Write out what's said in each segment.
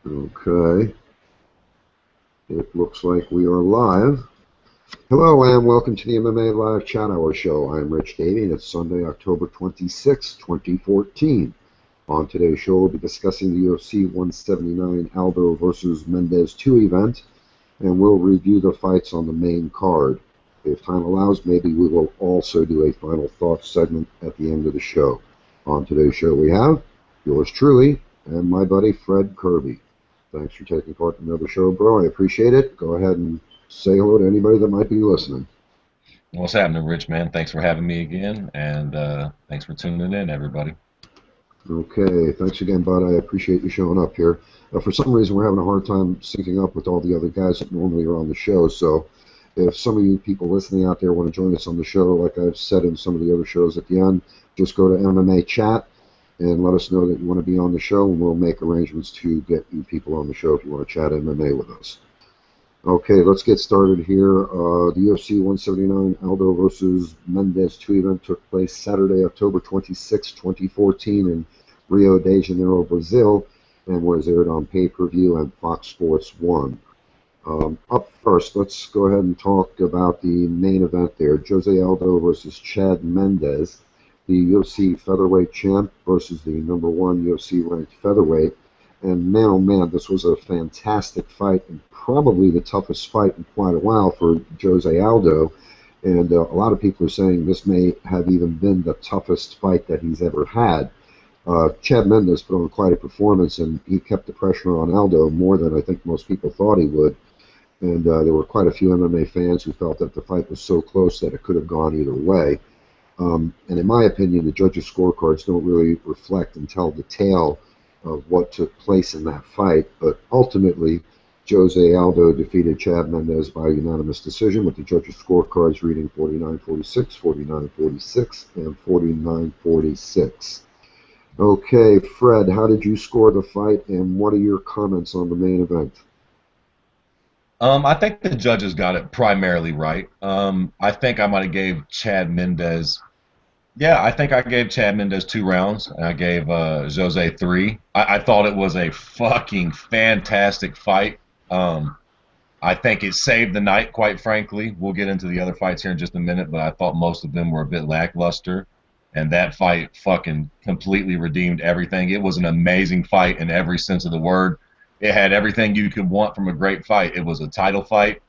Okay, it looks like we are live. Hello and welcome to the MMA Live Chat Hour show. I'm Rich Davie and it's Sunday, October 26, 2014. On today's show, we'll be discussing the UFC 179 Aldo versus Mendes 2 event, and we'll review the fights on the main card. If time allows, maybe we will also do a final thoughts segment at the end of the show. On today's show, we have yours truly and my buddy Fred Kirby. Thanks for taking part in another show, bro. I appreciate it. Go ahead and say hello to anybody that might be listening. What's happening, Rich, man? Thanks for having me again, and thanks for tuning in, everybody. Okay, thanks again, bud. I appreciate you showing up here. For some reason, we're having a hard time syncing up with all the other guys that normally are on the show, so if some of you people listening out there want to join us on the show, like I've said in some of the other shows at the end, just go to MMA Chat and let us know that you want to be on the show, and we'll make arrangements to get you people on the show if you want to chat MMA with us. Okay, let's get started here. The UFC 179 Aldo versus Mendes 2 event took place Saturday, October 26, 2014 in Rio de Janeiro, Brazil, and was aired on pay-per-view and Fox Sports 1. Up first, let's go ahead and talk about the main event there. Jose Aldo versus Chad Mendes, the UFC featherweight champ versus the number one UFC ranked featherweight. And man, oh man, this was a fantastic fight and probably the toughest fight in quite a while for Jose Aldo. And a lot of people are saying this may have even been the toughest fight that he's ever had. Chad Mendes put on quite a performance, and he kept the pressure on Aldo more than I think most people thought he would. And there were quite a few MMA fans who felt that the fight was so close that it could have gone either way. And in my opinion, the judges' scorecards don't really reflect and tell the tale of what took place in that fight. But ultimately, Jose Aldo defeated Chad Mendes by unanimous decision, with the judges' scorecards reading 49-46, 49-46, and 49-46. Okay, Fred, how did you score the fight, and what are your comments on the main event? I think the judges got it primarily right. I think I might have gave Chad Mendes. Yeah, I think I gave Chad Mendes 2 rounds, and I gave Jose 3. I thought it was a fucking fantastic fight. I think it saved the night, quite frankly. We'll get into the other fights here in just a minute, but I thought most of them were a bit lackluster, and that fight fucking completely redeemed everything. It was an amazing fight in every sense of the word. It had everything you could want from a great fight. It was a title fight.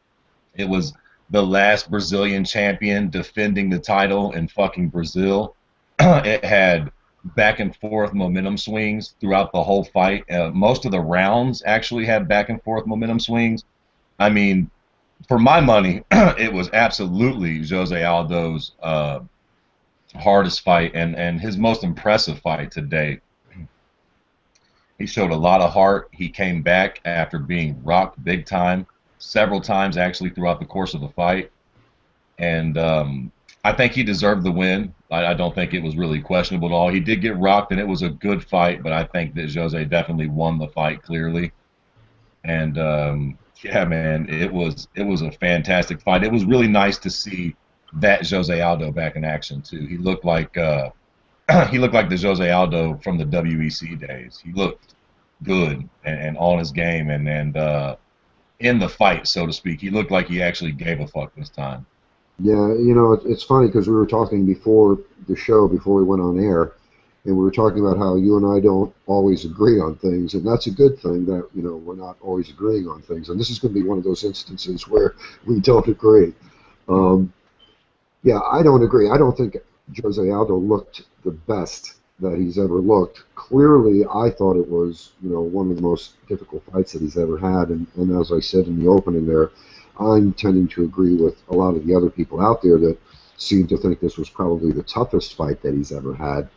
It was the last Brazilian champion defending the title in fucking Brazil. It had back and forth momentum swings throughout the whole fight. Most of the rounds actually had back and forth momentum swings. I mean, for my money, it was absolutely Jose Aldo's hardest fight and his most impressive fight to date. He showed a lot of heart. He came back after being rocked big time, several times actually throughout the course of the fight. And I think he deserved the win. I don't think it was really questionable at all. He did get rocked, and it was a good fight, but I think that Jose definitely won the fight clearly. And yeah, man, it was a fantastic fight. It was really nice to see that Jose Aldo back in action too. He looked like he looked like the Jose Aldo from the WEC days. He looked good and on his game and in the fight, so to speak. He looked like he actually gave a fuck this time. Yeah, you know, it's funny because we were talking before the show, before we went on air, and we were talking about how you and I don't always agree on things, and that's a good thing that, you know, we're not always agreeing on things. And this is going to be one of those instances where we don't agree. Um, yeah, I don't agree. I don't think Jose Aldo looked the best that he's ever looked. Clearly, I thought it was, you know, one of the most difficult fights that he's ever had. And as I said in the opening there, I'm tending to agree with a lot of the other people out there that seem to think this was probably the toughest fight that he's ever had.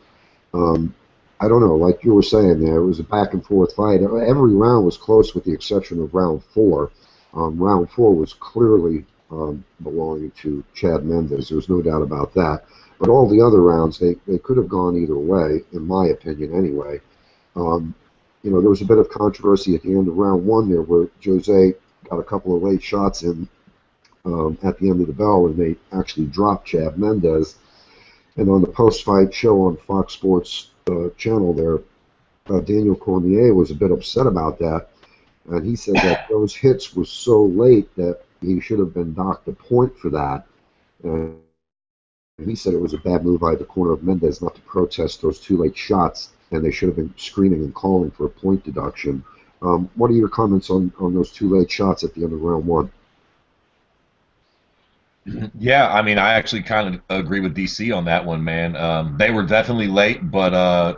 Um, I don't know, like you were saying there, it was a back and forth fight. Every round was close with the exception of round four. Round four was clearly belonging to Chad Mendes. There's no doubt about that. But all the other rounds, they could have gone either way, in my opinion anyway. Um, you know, there was a bit of controversy at the end of round one there where Jose got a couple of late shots in at the end of the bell and they actually dropped Chad Mendes. And on the post-fight show on Fox Sports channel there, Daniel Cormier was a bit upset about that. and he said that those hits were so late that he should have been docked a point for that. And he said it was a bad move by the corner of Mendes not to protest those two late shots, and they should have been screaming and calling for a point deduction. What are your comments on those two late shots at the end of round one? Yeah, I mean, I actually kind of agree with DC on that one, man. They were definitely late, but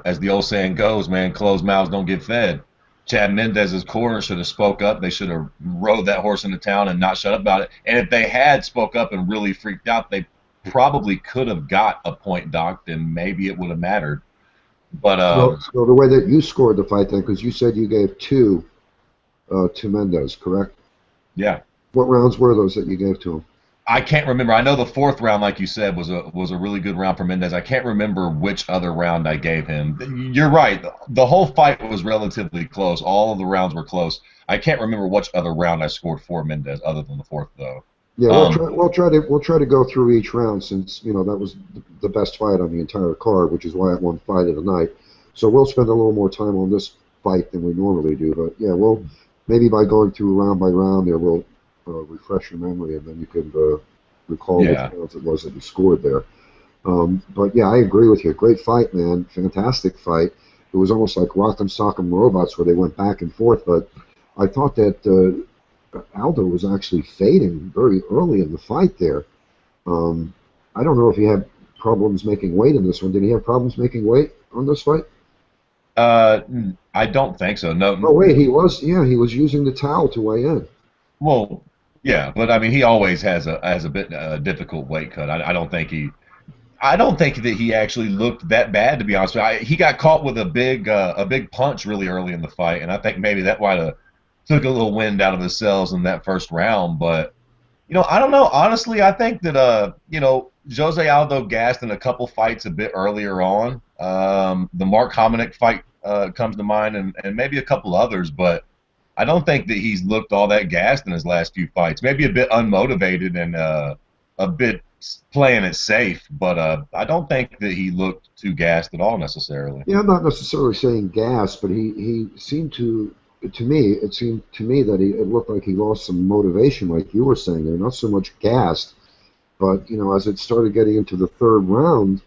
as the old saying goes, man, closed mouths don't get fed. Chad Mendez's corner should have spoke up. They should have rode that horse into town and not shut up about it. And if they had spoke up and really freaked out, they probably could have got a point docked, and maybe it would have mattered. But So the way that you scored the fight then, because you said you gave two to Mendes, correct? yeah. What rounds were those that you gave to him? I can't remember. I know the fourth round, like you said, was a really good round for Mendes. I can't remember which other round I gave him. You're right. The whole fight was relatively close. All of the rounds were close. I can't remember which other round I scored for Mendes, other than the fourth, though. Yeah, we'll try to go through each round since that was the best fight on the entire card, which is why I won fight of the night. So we'll spend a little more time on this fight than we normally do. But yeah, we'll maybe by going through round by round there, we'll refresh your memory, and then you can recall which rounds it was that you scored there. But yeah, I agree with you. Great fight, man. Fantastic fight. It was almost like Rock'em Sock'em Robots where they went back and forth. But I thought that Aldo was actually fading very early in the fight there. I don't know if he had problems making weight in this one. Did he have problems making weight on this fight? I don't think so. No. Oh wait, he was using the towel to weigh in. Well, yeah, but I mean, he always has a bit difficult weight cut. I don't think that he actually looked that bad, to be honest with you. He got caught with a big punch really early in the fight, and I think maybe that might have took a little wind out of his sails in that first round. But I don't know. Honestly, I think that Jose Aldo gassed in a couple fights a bit earlier on. The Mark Hominick fight comes to mind, and maybe a couple others, but I don't think that he's looked all that gassed in his last few fights. Maybe a bit unmotivated and a bit playing it safe, but I don't think that he looked too gassed at all necessarily. Yeah, I'm not necessarily saying gas, but he seemed to me, it seemed to me that it looked like he lost some motivation, like you were saying there. Not so much gassed, but as it started getting into the third round,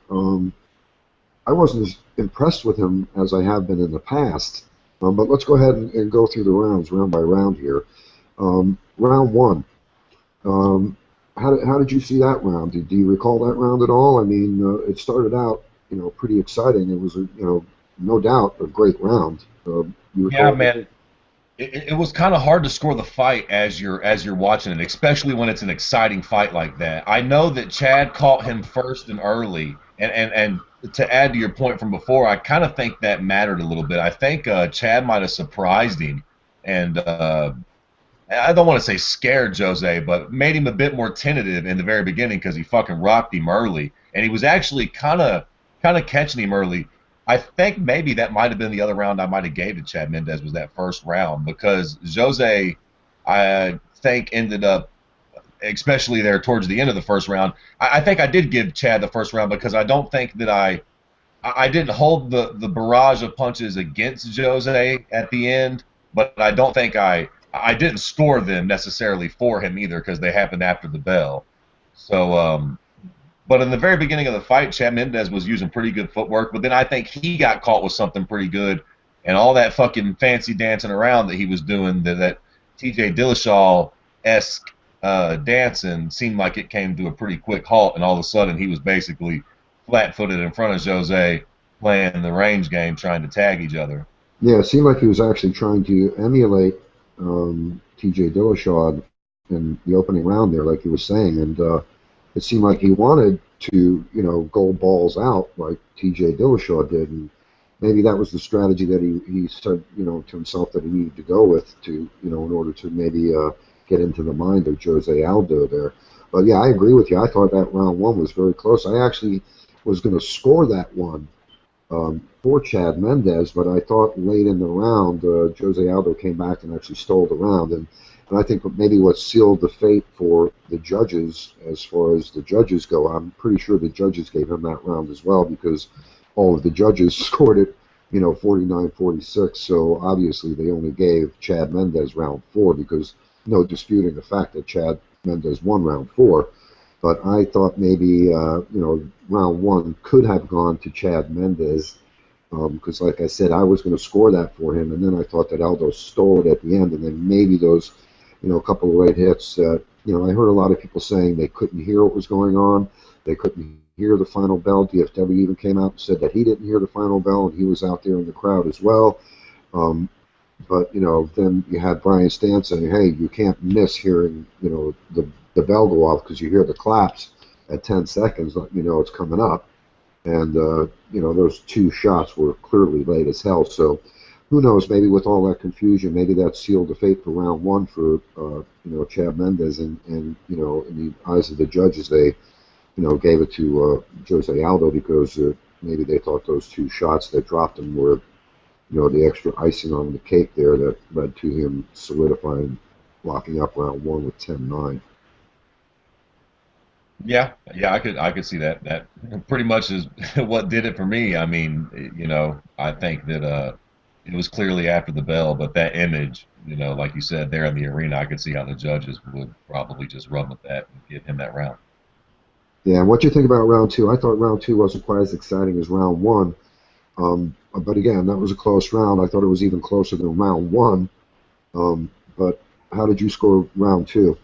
I wasn't as impressed with him as I have been in the past. But let's go ahead and go through the rounds, round by round here. Round one. How did you see that round? Do you recall that round at all? I mean, it started out, pretty exciting. It was no doubt a great round. Yeah, man. It was kind of hard to score the fight as you're watching it, especially when it's an exciting fight like that. I know that Chad caught him first and early, and to add to your point from before, I kind of think that mattered a little bit. I think Chad might have surprised him, and I don't want to say scared Jose, but made him a bit more tentative in the very beginning because he fucking rocked him early, and he was actually kind of catching him early. I think maybe that might have been the other round I might have gave to Chad Mendes was that first round, because Jose, I think, ended up, especially there towards the end of the first round, I think I did give Chad the first round because I don't think that I didn't hold the barrage of punches against Jose at the end, but I don't think I didn't score them necessarily for him either because they happened after the bell. So, but in the very beginning of the fight, Chad Mendes was using pretty good footwork, but then I think he got caught with something pretty good, and all that fucking fancy dancing around that he was doing, that TJ Dillashaw-esque dancing, seemed like it came to a pretty quick halt, and all of a sudden he was basically flat-footed in front of Jose playing the range game, trying to tag each other. Yeah, it seemed like he was actually trying to emulate TJ Dillashaw in the opening round there, like he was saying, and it seemed like he wanted to, go balls out like T.J. Dillashaw did, and maybe that was the strategy that he said, to himself that he needed to go with to, in order to maybe get into the mind of Jose Aldo there. But yeah, I agree with you. I thought that round one was very close. I actually was going to score that one for Chad Mendes, but I thought late in the round, Jose Aldo came back and actually stole the round, and I think maybe what sealed the fate for the judges, as far as the judges go, I'm pretty sure the judges gave him that round as well, because all of the judges scored it 49-46. So obviously they only gave Chad Mendes round 4 because no disputing the fact that Chad Mendes won round 4. But I thought maybe round 1 could have gone to Chad Mendes because, like I said, I was going to score that for him, and then I thought that Aldo stole it at the end, and then maybe those, a couple of late hits. I heard a lot of people saying they couldn't hear what was going on, they couldn't hear the final bell. DFW even came out and said that he didn't hear the final bell, and he was out there in the crowd as well. But then you had Brian Stan saying, "Hey, you can't miss hearing, the bell go off because you hear the claps at 10 seconds, letting you know it's coming up." And those two shots were clearly late as hell. So who knows? Maybe with all that confusion, maybe that sealed the fate for round 1 for Chad Mendes, and in the eyes of the judges, they gave it to Jose Aldo because maybe they thought those two shots that dropped him were the extra icing on the cake there that led to him solidifying, locking up round 1 with 10-9. Yeah, yeah, I could see that. That pretty much is what did it for me. I mean, I think that it was clearly after the bell, but that image, like you said, there in the arena, I could see how the judges would probably just run with that and give him that round. Yeah, and what do you think about round 2? I thought round 2 wasn't quite as exciting as round 1. But again, that was a close round. I thought it was even closer than round 1. But how did you score round 2?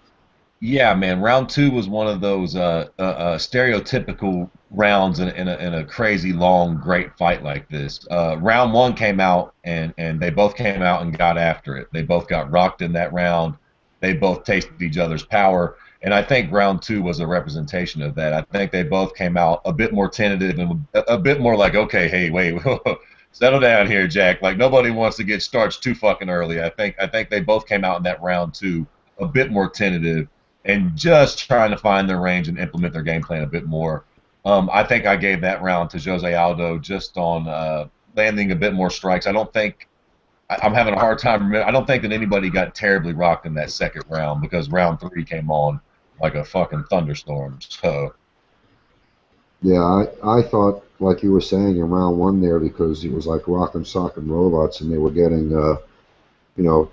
Yeah, man. Round two was one of those stereotypical rounds in a crazy long, great fight like this. Round one came out, and they both came out and got after it. They both got rocked in that round. They both tasted each other's power. And I think round two was a representation of that. I think they both came out a bit more tentative and a bit more like, okay, hey, wait, settle down here, Jack. Like nobody wants to get starched too fucking early. I think they both came out in that round two a bit more tentative and just trying to find their range and implement their game plan a bit more. I think I gave that round to Jose Aldo just on landing a bit more strikes. I don't think I'm having a hard time. I don't think that anybody got terribly rocked in that second round because round three came on like a fucking thunderstorm. So Yeah, I thought, like you were saying in round 1 there, because it was like rock and sock and robots, and they were getting,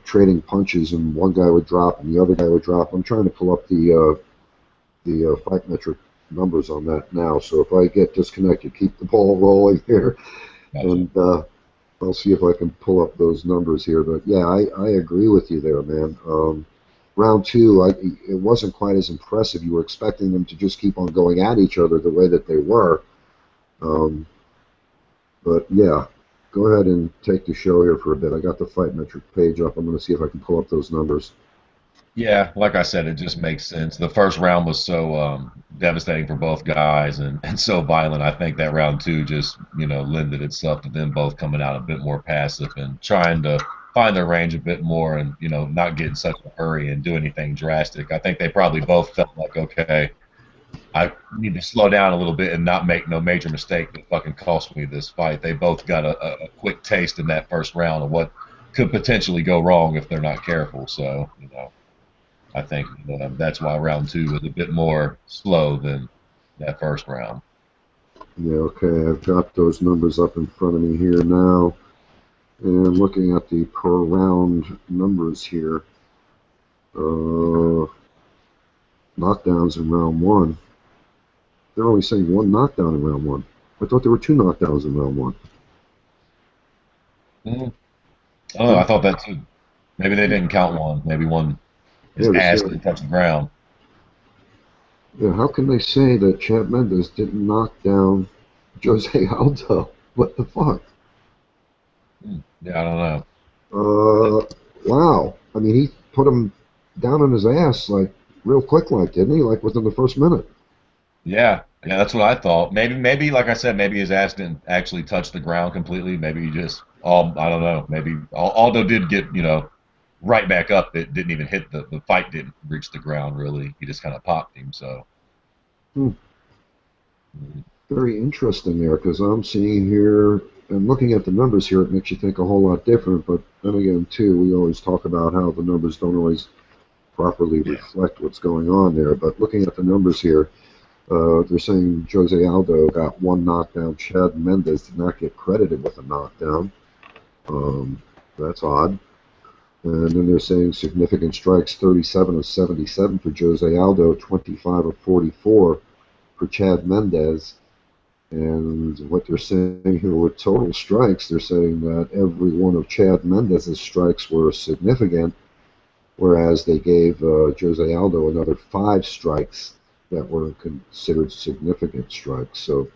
trading punches, and one guy would drop and the other guy would drop. I'm trying to pull up the fight metric numbers on that now. So if I get disconnected, keep the ball rolling here, gotcha. and I'll see if I can pull up those numbers here. But yeah, I agree with you there, man. Round 2, it wasn't quite as impressive. You were expecting them to just keep on going at each other the way that they were. Um, but yeah, go ahead and take the show here for a bit. I got the fight metric page up. I'm going to see if I can pull up those numbers. Yeah, like I said, it just makes sense. The first round was so devastating for both guys and so violent. I think that round two just, lended itself to them both coming out a bit more passive and trying to find their range a bit more and, not get in such a hurry and do anything drastic. I think they probably both felt like, okay, I need to slow down a little bit and not make no major mistake that fucking cost me this fight. They both got a quick taste in that first round of what could potentially go wrong if they're not careful. So, I think that's why round two was a bit more slow than that first round. Yeah, okay, I've got those numbers up in front of me here now. And looking at the per round numbers here, knockdowns in round 1. They're only saying 1 knockdown in round 1. I thought there were 2 knockdowns in round 1. Mm-hmm. Oh, I thought that too. Maybe they didn't count one. Maybe one his Yeah, ass didn't touch the ground. yeah, how can they say that Chad Mendes didn't knock down Jose Aldo? What the fuck? Yeah, I don't know. Wow. I mean, he put him down on his ass like real quick, like didn't he? Like within the first minute. Yeah, yeah, that's what I thought. Maybe, like I said, maybe his ass didn't actually touch the ground completely. Maybe he just, I don't know. Maybe Aldo did get, right back up. It didn't even hit the fight didn't reach the ground really. He just kind of popped him. So. Hmm. Mhm. Very interesting there, because I'm seeing here and looking at the numbers here, it makes you think a whole lot different. But then again, too, we always talk about how the numbers don't always properly Yeah. reflect what's going on there. But looking at the numbers here, They're saying Jose Aldo got one knockdown. Chad Mendes did not get credited with a knockdown. That's odd. And then they're saying significant strikes, 37 of 77 for Jose Aldo, 25 of 44 for Chad Mendes. And what they're saying here with total strikes, they're saying that every one of Chad Mendes' strikes were significant, whereas they gave Jose Aldo another 5 strikes that were considered significant strikes. So,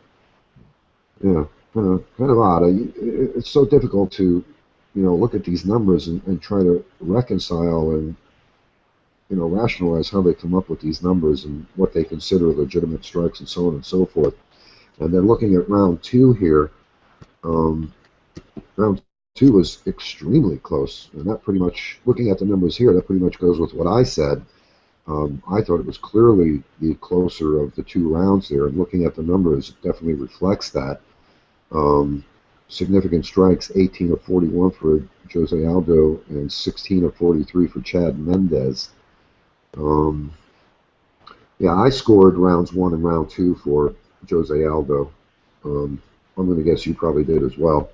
yeah, kind of odd. It's so difficult to, look at these numbers and try to reconcile and, rationalize how they come up with these numbers and what they consider legitimate strikes and so on and so forth. And then looking at round 2 here, round 2 was extremely close. And that pretty much, looking at the numbers here, that pretty much goes with what I said. I thought it was clearly the closer of the 2 rounds there. And looking at the numbers, it definitely reflects that. Significant strikes, 18 of 41 for Jose Aldo and 16 of 43 for Chad Mendes. Yeah, I scored rounds 1 and round 2 for Jose Aldo. I'm going to guess you probably did as well.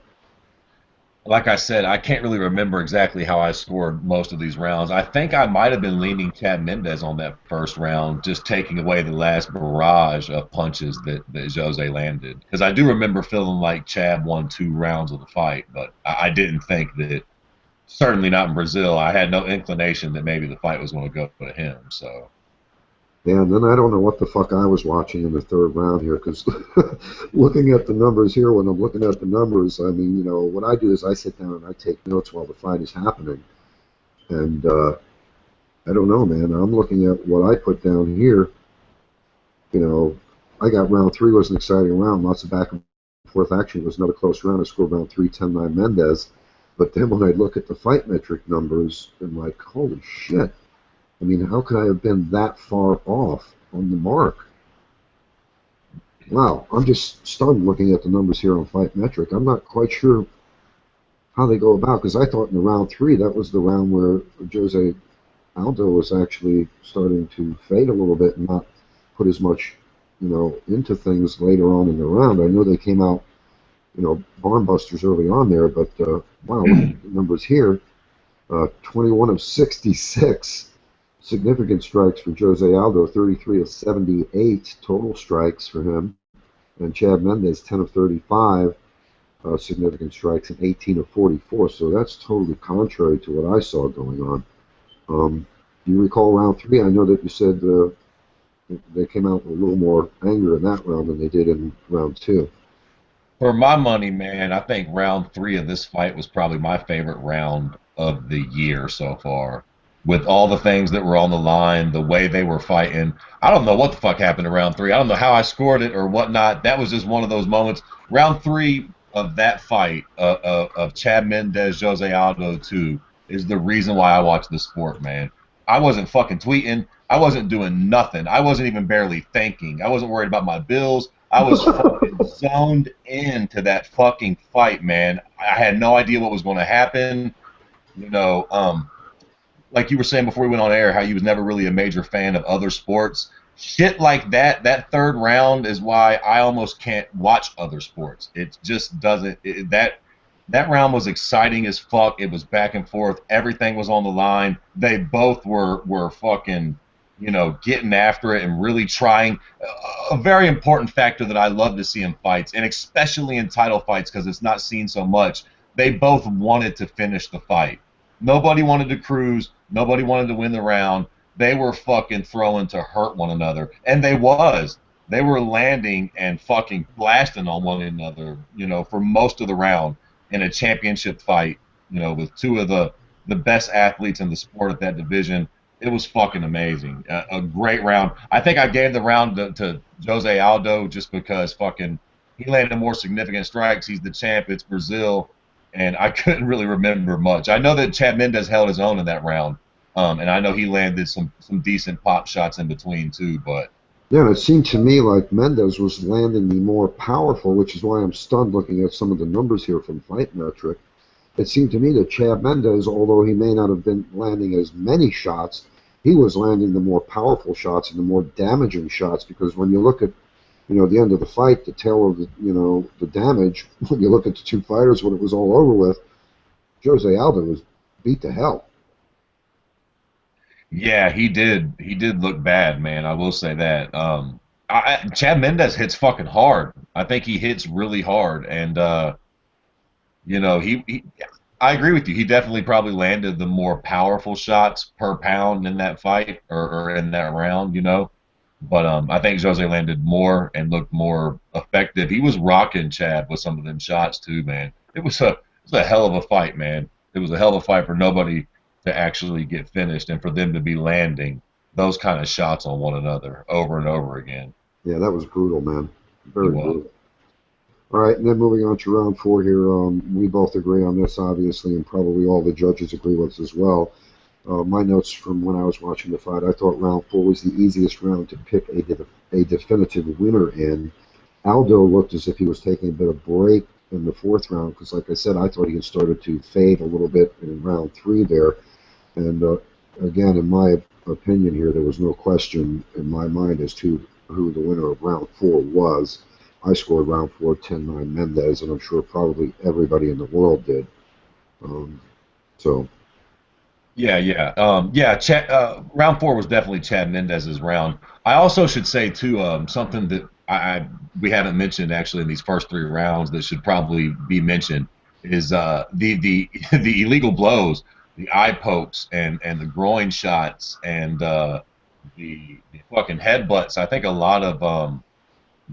Like I said, I can't really remember exactly how I scored most of these rounds. I think I might have been leaning Chad Mendes on that first round, just taking away the last barrage of punches that Jose landed. Because I do remember feeling like Chad won 2 rounds of the fight, but I didn't think that, certainly not in Brazil, I had no inclination that maybe the fight was going to go to him. So. Yeah, and then I don't know what the fuck I was watching in the 3rd round here, because looking at the numbers here, when I'm looking at the numbers, I mean, what I do is I sit down and I take notes while the fight is happening. And I don't know, man. I'm looking at what I put down here. I got round 3 was an exciting round, lots of back and forth action. It was another close round. I scored round 3, 10-9 Mendes. But then when I look at the fight metric numbers, I'm like, holy shit. I mean, how could I have been that far off on the mark? Wow, I'm just stunned looking at the numbers here on Fight Metric. I'm not quite sure how they go about, because I thought in the round 3, that was the round where Jose Aldo was actually starting to fade a little bit and not put as much, into things later on in the round. I know they came out, barn busters early on there, but wow, look at the numbers here. 21 of 66. Significant strikes for Jose Aldo, 33 of 78 total strikes for him. And Chad Mendes, 10 of 35 significant strikes and 18 of 44. So that's totally contrary to what I saw going on. Do you recall round 3? I know that you said they came out with a little more anger in that round than they did in round 2. For my money, man, I think round 3 of this fight was probably my favorite round of the year so far. With all the things that were on the line, the way they were fighting. I don't know what the fuck happened in round 3. I don't know how I scored it or whatnot. That was just one of those moments. Round 3 of that fight, of Chad Mendes, Jose Aldo 2, is the reason why I watch the sport, man. I wasn't fucking tweeting. I wasn't doing nothing. I wasn't even barely thinking. I wasn't worried about my bills. I was fucking zoned into that fucking fight, man. I had no idea what was going to happen. Like you were saying before we went on air, how you was never really a major fan of other sports. Shit like that 3rd round is why I almost can't watch other sports. It just doesn't. That round was exciting as fuck. It was back and forth. Everything was on the line. They both were fucking, getting after it and really trying. A very important factor that I love to see in fights, and especially in title fights because it's not seen so much, they both wanted to finish the fight. Nobody wanted to cruise. Nobody wanted to win the round. They were fucking throwing to hurt one another. And they were landing and fucking blasting on one another, for most of the round in a championship fight, with 2 of the best athletes in the sport at that division. It was fucking amazing. A great round. I think I gave the round to Jose Aldo just because fucking he landed more significant strikes. He's the champ. It's Brazil. And I couldn't really remember much. I know that Chad Mendes held his own in that round, and I know he landed some decent pop shots in between too. But yeah, and it seemed to me like Mendes was landing the more powerful, which is why I'm stunned looking at some of the numbers here from Fight Metric. It seemed to me that Chad Mendes, although he may not have been landing as many shots, he was landing the more powerful shots and the more damaging shots, because when you look at, the end of the fight, the tail of the damage, when you look at the two fighters when it was all over with, Jose Aldo was beat to hell. Yeah, he did. He did look bad, man. I will say that. Chad Mendes hits fucking hard. I think he hits really hard, and he I agree with you. He definitely probably landed the more powerful shots per pound in that fight or in that round, But I think Jose landed more and looked more effective. He was rocking Chad with some of them shots too, man. It was a hell of a fight, man. It was a hell of a fight for nobody to actually get finished and for them to be landing those kind of shots on one another over and over again. Yeah, that was brutal, man. Very brutal. All right, and then moving on to round 4 here, we both agree on this, obviously, and probably all the judges agree with us as well. My notes from when I was watching the fight, I thought round 4 was the easiest round to pick a definitive winner in. Aldo looked as if he was taking a bit of break in the 4th round, because, like I said, I thought he had started to fade a little bit in round 3 there. And, again, in my opinion here, there was no question in my mind as to who the winner of round 4 was. I scored round 4 10-9 Mendes, and I'm sure probably everybody in the world did. Round 4 was definitely Chad Mendes's round. I also should say too, something that we haven't mentioned actually in these first 3 rounds that should probably be mentioned is the the illegal blows, the eye pokes and the groin shots and the fucking headbutts. I think a lot of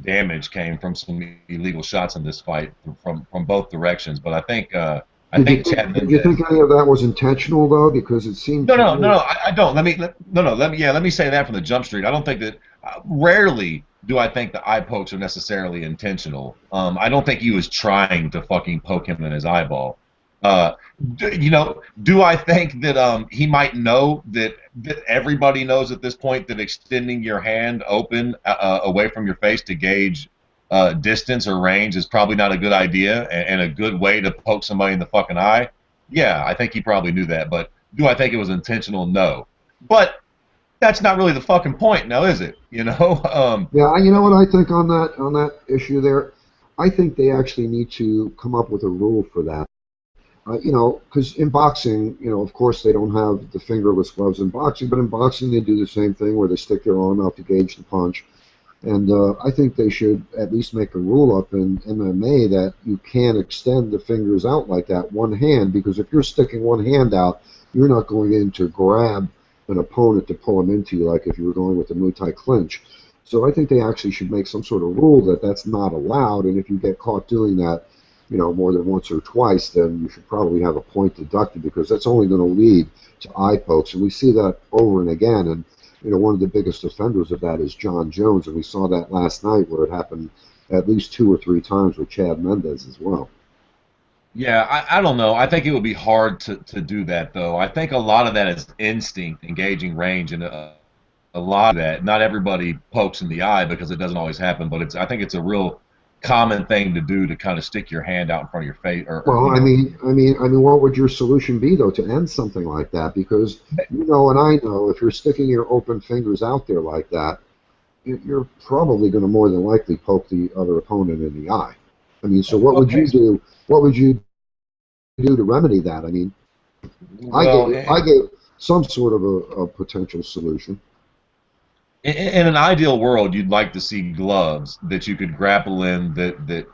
damage came from some illegal shots in this fight from both directions. But I think Chad Mendes. Did you think any of that was intentional though? Because it seemed no, I don't. Let me say that from the jump street. I don't think that. Rarely do I think the eye pokes are necessarily intentional. I don't think he was trying to fucking poke him in his eyeball. Do I think that he might know that everybody knows at this point that extending your hand open away from your face to gauge distance or range is probably not a good idea and a good way to poke somebody in the fucking eye? Yeah, I think he probably knew that. But do I think it was intentional? No. But that's not really the fucking point now, is it? Yeah, you know what I think on that issue there? I think they actually need to come up with a rule for that. Because in boxing, of course they don't have the fingerless gloves in boxing, but in boxing they do the same thing where they stick their arm out to gauge the punch. And I think they should at least make a rule up in MMA that you can't extend the fingers out like that, one hand, because if you're sticking one hand out, you're not going in to grab an opponent to pull him into you like if you were going with the Muay Thai clinch. So I think they actually should make some sort of rule that that's not allowed, and if you get caught doing that, more than once or twice, then you should probably have a point deducted, because that's only going to lead to eye pokes. And we see that over and again. And, one of the biggest offenders of that is John Jones. And we saw that last night where it happened at least 2 or 3 times with Chad Mendes as well. Yeah, I don't know. I think it would be hard to do that, though. I think a lot of that is instinct, engaging range, and a lot of that. Not everybody pokes in the eye because it doesn't always happen, but I think it's a real common thing to do to kind of stick your hand out in front of your face. I mean, what would your solution be though to end something like that? Because and I know if you're sticking your open fingers out there like that, you're probably going to more than likely poke the other opponent in the eye. I mean, so what would you do? What would you do to remedy that? I mean, I gave some sort of a potential solution. In an ideal world, you'd like to see gloves that you could grapple in that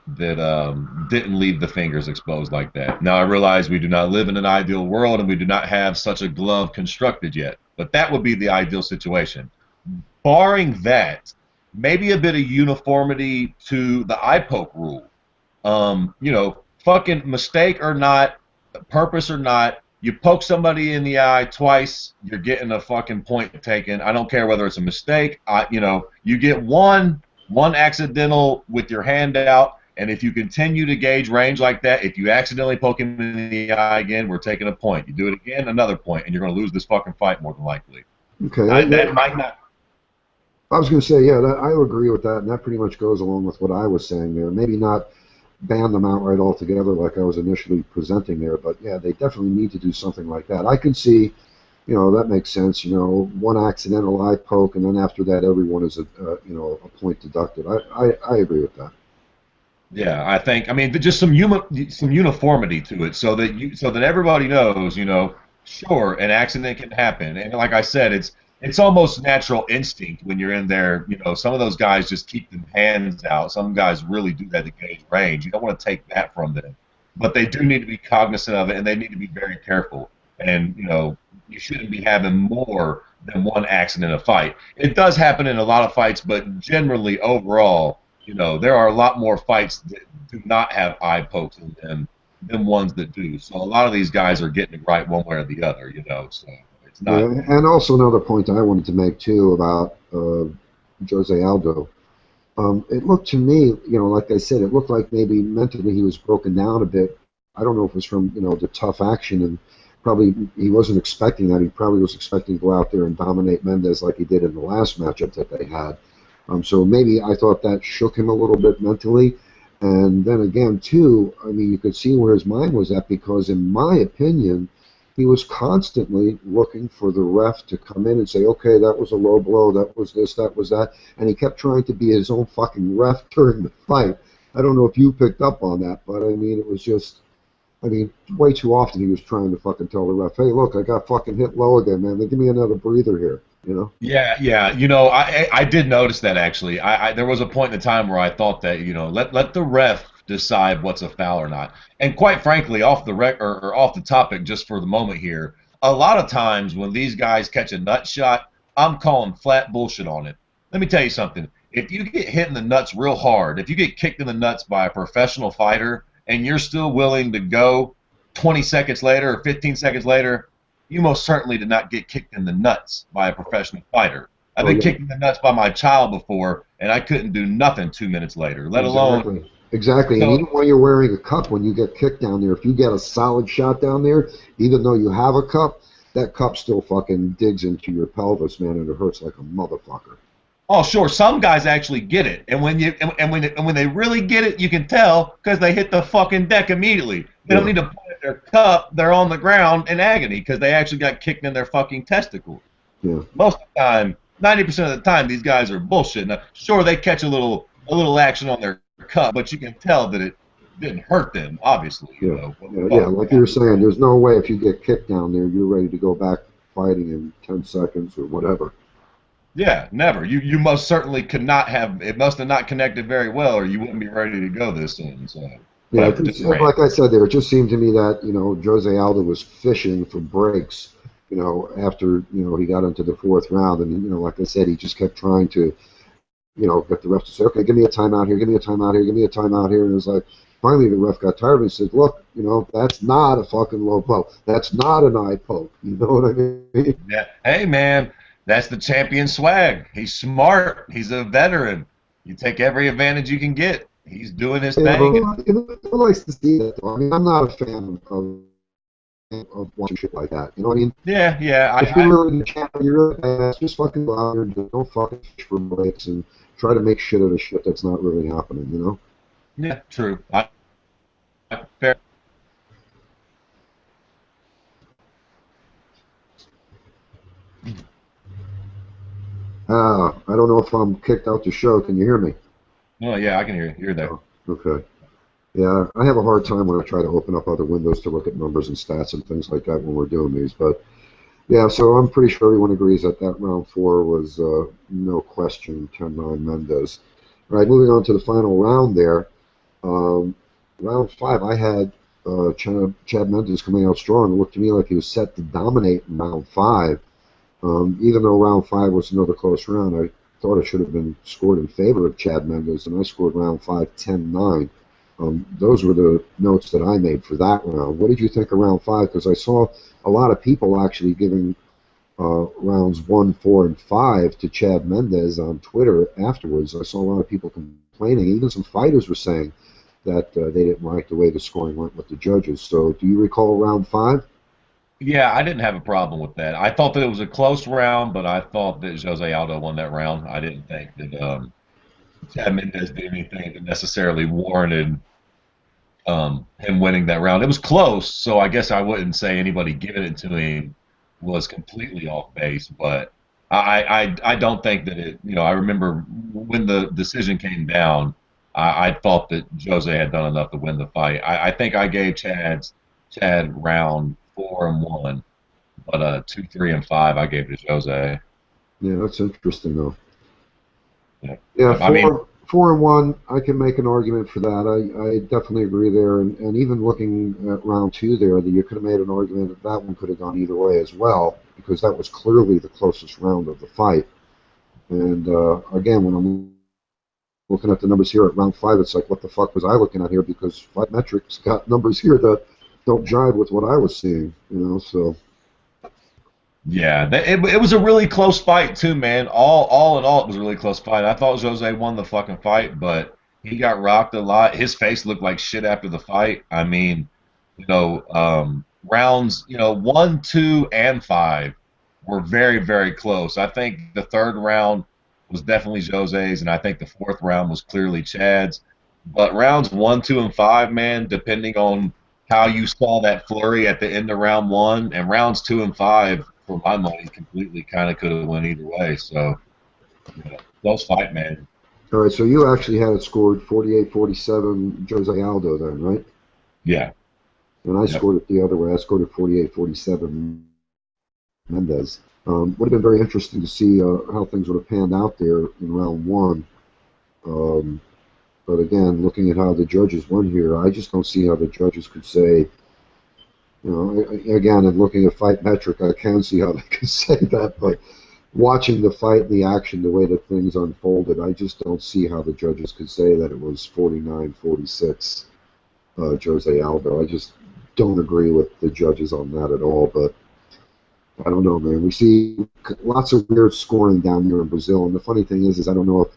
didn't leave the fingers exposed like that. Now, I realize we do not live in an ideal world and we do not have such a glove constructed yet, but that would be the ideal situation. Barring that, maybe a bit of uniformity to the eye poke rule. Fucking mistake or not, purpose or not, you poke somebody in the eye twice, you're getting a fucking point taken. I don't care whether it's a mistake. You get one accidental with your hand out, and if you continue to gauge range like that, if you accidentally poke him in the eye again, we're taking a point. You do it again, another point, and you're going to lose this fucking fight more than likely. Okay. That might not. I was going to say, yeah, I would agree with that, and that pretty much goes along with what I was saying there. Maybe not ban them outright altogether like I was initially presenting there, but yeah, they definitely need to do something like that. I can see, that makes sense. One accidental eye poke, and then after that, everyone is a point deducted. I agree with that. Yeah, I mean, just some uniformity to it, so that everybody knows, sure, an accident can happen, and like I said, it's almost natural instinct when you're in there. Some of those guys just keep their hands out. Some guys really do that to gauge range. You don't want to take that from them, but they do need to be cognizant of it, and they need to be very careful. And you shouldn't be having more than one accident a fight. It does happen in a lot of fights, but generally overall. There are a lot more fights that do not have eye pokes in them than ones that do. So a lot of these guys are getting it right one way or the other, So it's not. Yeah, and also another point I wanted to make too about Jose Aldo. It looked to me, like I said, it looked like maybe mentally he was broken down a bit. I don't know if it was from the tough action, and probably he wasn't expecting that. He probably was expecting to go out there and dominate Mendes like he did in the last matchup that they had. So maybe I thought that shook him a little bit mentally. And then again, too, I mean, you could see where his mind was at because, in my opinion, he was constantly looking for the ref to come in and say, okay, that was a low blow, that was this, that was that. And he kept trying to be his own fucking ref during the fight. I don't know if you picked up on that, but I mean, it was just, way too often he was trying to fucking tell the ref, hey, look, I got fucking hit low again, man. Give me another breather here. Yeah. I did notice that actually. There was a point in the time where I thought that let the ref decide what's a foul or not. And quite frankly, off the or off the topic, just for the moment here, a lot of times when these guys catch a nut shot, I'm calling flat bullshit on it. Let me tell you something. If you get hit in the nuts real hard, if you get kicked in the nuts by a professional fighter, and you're still willing to go 20 seconds later or 15 seconds later, you most certainly did not get kicked in the nuts by a professional fighter. I've been kicked in the nuts by my child before, and I couldn't do nothing 2 minutes later, let alone... Exactly. So, and even when you're wearing a cup, when you get kicked down there, if you get a solid shot down there, even though you have a cup, that cup still fucking digs into your pelvis, man, and it hurts like a motherfucker. Oh, sure. Some guys actually get it, and when they really get it, you can tell because they hit the fucking deck immediately. They don't need to point at their cup; they're on the ground in agony because they actually got kicked in their fucking testicles. Yeah. Most of the time, 90% of the time, these guys are bullshit. Now, sure, they catch a little action on their cup, but you can tell that it didn't hurt them. Obviously, Yeah, like you were saying, there's no way if you get kicked down there, you're ready to go back fighting in 10 seconds or whatever. Yeah, never. You most certainly could not have. It must have not connected very well, or you wouldn't be ready to go this soon. So yeah, like I said there, it just seemed to me that Jose Aldo was fishing for breaks. After he got into the fourth round, and like I said, he just kept trying to get the ref to say, okay, give me a timeout here, give me a timeout here, give me a timeout here, and it was like finally the ref got tired and he said, look, that's not a fucking low blow, that's not an eye poke. You know what I mean? Yeah. Hey man. That's the champion swag. He's smart. He's a veteran. You take every advantage you can get. He's doing his thing. Who likes to see that, though? I mean, I'm not a fan of watching shit like that. You know what I mean? Yeah. If you're really you're really badass, just fucking go out there and don't fucking fish for breaks and try to make shit out of shit that's not really happening. Yeah, true. Fair. I don't know if I'm kicked out the show. Can you hear me? Oh, yeah, I can hear you. You're there. Oh, okay. Yeah, I have a hard time when I try to open up other windows to look at numbers and stats and things like that when we're doing these. But, yeah, so I'm pretty sure everyone agrees that round 4 was no question 10-9 Mendes. All right, moving on to the final round there. Round 5, I had Chad Mendes coming out strong. It looked to me like he was set to dominate in round 5. Even though round 5 was another close round, I thought it should have been scored in favor of Chad Mendes, and I scored round 5 10-9. Those were the notes that I made for that round. What did you think of round 5? Because I saw a lot of people actually giving rounds 1, 4, and 5 to Chad Mendes on Twitter afterwards. I saw a lot of people complaining. Even some fighters were saying that they didn't like the way the scoring went with the judges. So do you recall round 5? Yeah, I didn't have a problem with that. I thought that it was a close round, but I thought that Jose Aldo won that round. I didn't think that Chad Mendes did anything that necessarily warranted him winning that round. It was close, so I guess I wouldn't say anybody giving it to him was completely off base, but I don't think that it. I remember when the decision came down, I thought that Jose had done enough to win the fight. I think I gave Chad round 4 and 1, but 2, 3, and 5 I gave to Jose. Yeah, that's interesting though. Yeah, Yeah, I mean, 4-1. I can make an argument for that. I definitely agree there, and even looking at round two there, that you could have made an argument that that one could have gone either way as well, because that was clearly the closest round of the fight. And again, when I'm looking at the numbers here at round five, it's like, what the fuck was I looking at here? Because Fight Metrics got numbers here that don't jive with what I was seeing. So yeah, it was a really close fight too, man. All in all, it was a really close fight. I thought Jose won the fucking fight, but he got rocked a lot. His face looked like shit after the fight. I mean, rounds, 1, 2, and 5 were very, very close. I think the third round was definitely Jose's, and I think the fourth round was clearly Chad's. But rounds 1, 2, and 5, man, depending on how you saw that flurry at the end of round one, and rounds 2 and 5, for my money, completely kind of could have went either way. So, close fight, man. all right, so you actually had it scored 48-47 Jose Aldo then, right? Yeah. And I Yep. scored it the other way. I scored it 48-47 Mendes. Would have been very interesting to see how things would have panned out there in round one. Um, but again, looking at how the judges won here, I just don't see how the judges could say, again, and looking at Fight Metric, I can see how they could say that, but watching the fight and the action, the way that things unfolded, I just don't see how the judges could say that it was 49-46 Jose Aldo. I just don't agree with the judges on that at all, but I don't know, man. We see lots of weird scoring down there in Brazil, and the funny thing is I don't know if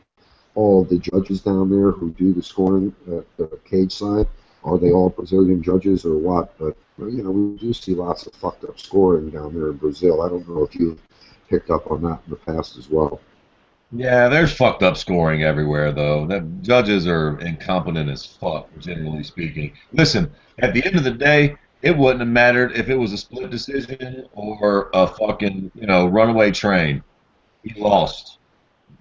all of the judges down there who do the scoring at the cage side are they all Brazilian judges or what? But we do see lots of fucked up scoring down there in Brazil. I don't know if you've picked up on that in the past as well. Yeah, there's fucked up scoring everywhere, though. The judges are incompetent as fuck, generally speaking. Listen, at the end of the day, it wouldn't have mattered if it was a split decision or a fucking, runaway train. He lost.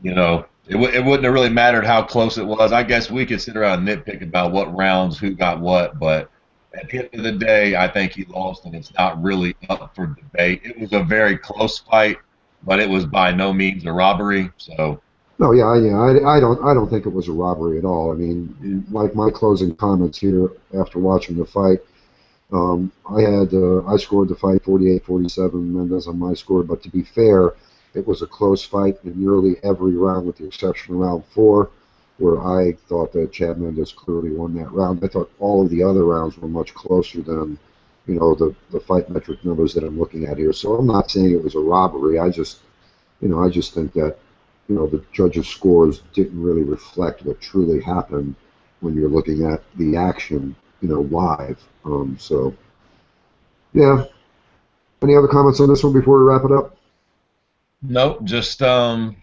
It wouldn't have really mattered how close it was. I guess we could sit around and nitpick about what rounds, who got what, but at the end of the day, I think he lost, and it's not really up for debate. It was a very close fight, but it was by no means a robbery. So, No, yeah, I don't think it was a robbery at all. I mean, like my closing comments here after watching the fight, I scored the fight 48-47, Mendes on my score. But to be fair, it was a close fight in nearly every round, with the exception of round four, where I thought that Chad Mendes clearly won that round. I thought all of the other rounds were much closer than the fight metric numbers that I'm looking at here. So I'm not saying it was a robbery. I just think that the judges' scores didn't really reflect what truly happened when you're looking at the action, live. So, yeah. Any other comments on this one before we wrap it up? nope, just it'll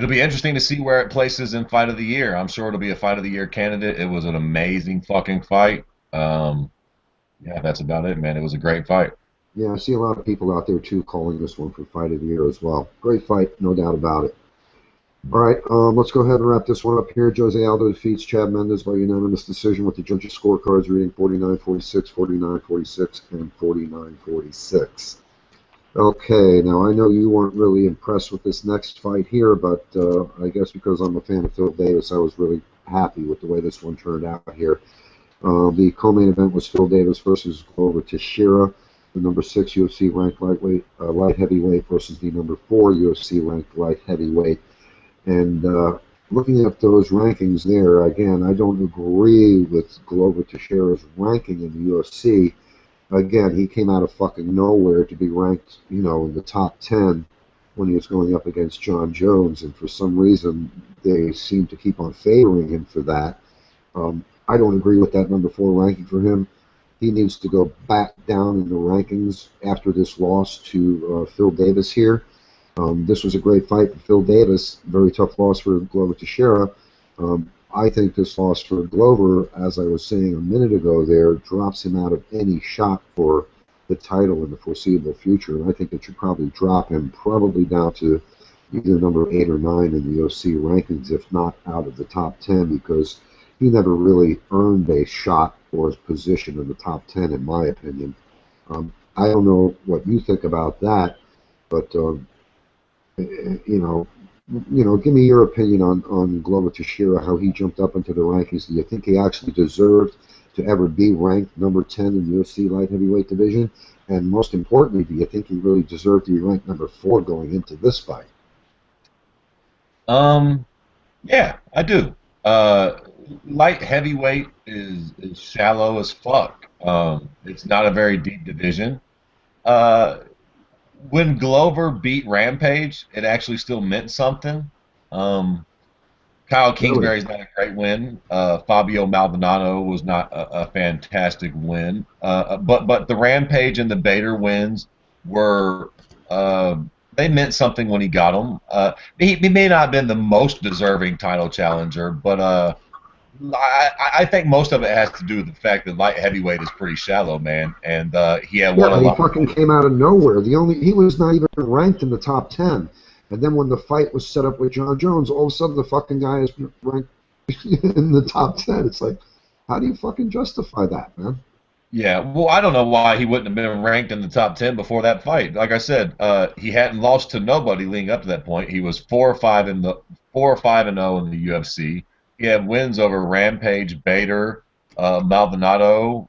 be interesting to see where it places in fight of the year. I'm sure it'll be a fight of the year candidate. It was an amazing fucking fight. Yeah, that's about it, man. It was a great fight. Yeah, I see a lot of people out there too calling this one for fight of the year as well. Great fight, no doubt about it. All right, let's go ahead and wrap this one up here. Jose Aldo defeats Chad Mendes by unanimous decision with the judges' scorecards reading 49-46, 49-46, and 49-46. Okay, now I know you weren't really impressed with this next fight here, but I guess because I'm a fan of Phil Davis, I was really happy with the way this one turned out here. The co-main event was Phil Davis versus Glover Teixeira, the number 6 UFC ranked light heavyweight versus the number 4 UFC ranked light heavyweight. And looking at those rankings there, again, I don't agree with Glover Teixeira's ranking in the UFC. Again, he came out of fucking nowhere to be ranked, in the top 10 when he was going up against John Jones, and for some reason they seem to keep on favoring him for that. I don't agree with that number 4 ranking for him. He needs to go back down in the rankings after this loss to Phil Davis here. This was a great fight for Phil Davis. Very tough loss for Glover Teixeira. I think this loss for Glover, as I was saying a minute ago there, drops him out of any shot for the title in the foreseeable future, and I think it should probably drop him probably down to either number 8 or 9 in the UFC rankings, if not out of the top 10, because he never really earned a shot or his position in the top 10, in my opinion. I don't know what you think about that, but give me your opinion on Glover Teixeira, how he jumped up into the rankings. Do you think he actually deserved to ever be ranked number 10 in the UFC light heavyweight division? And most importantly, do you think he really deserved to be ranked number 4 going into this fight? Yeah, I do. Light heavyweight is shallow as fuck. It's not a very deep division. When Glover beat Rampage, it actually still meant something. Kyle Kingsbury's not a great win. Fabio Maldonado was not a fantastic win. But the Rampage and the Bader wins were they meant something when he got them. He may not have been the most deserving title challenger, but I think most of it has to do with the fact that light heavyweight is pretty shallow, man. And he had won a lot. He fucking came out of nowhere. He was not even ranked in the top 10. And then when the fight was set up with John Jones, all of a sudden the fucking guy is ranked in the top 10. It's like, how do you fucking justify that, man? Yeah, well, I don't know why he wouldn't have been ranked in the top 10 before that fight. Like I said, he hadn't lost to nobody leading up to that point. He was 4-5 and 0 in the UFC. He had wins over Rampage, Bader, Maldonado,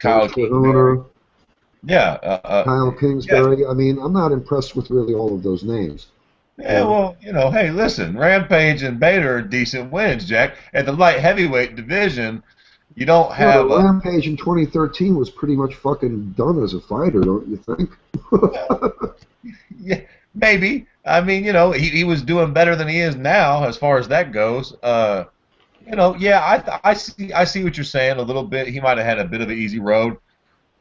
Kyle Kingsbury. Kyle Kingsbury. Yeah. I mean, I'm not impressed with really all of those names. Yeah, well, hey, listen, Rampage and Bader are decent wins, Jack. At the light heavyweight division, you don't have Rampage in 2013 was pretty much fucking done as a fighter, don't you think? Yeah, maybe. I mean, he was doing better than he is now as far as that goes. I see what you're saying a little bit. He might have had a bit of an easy road,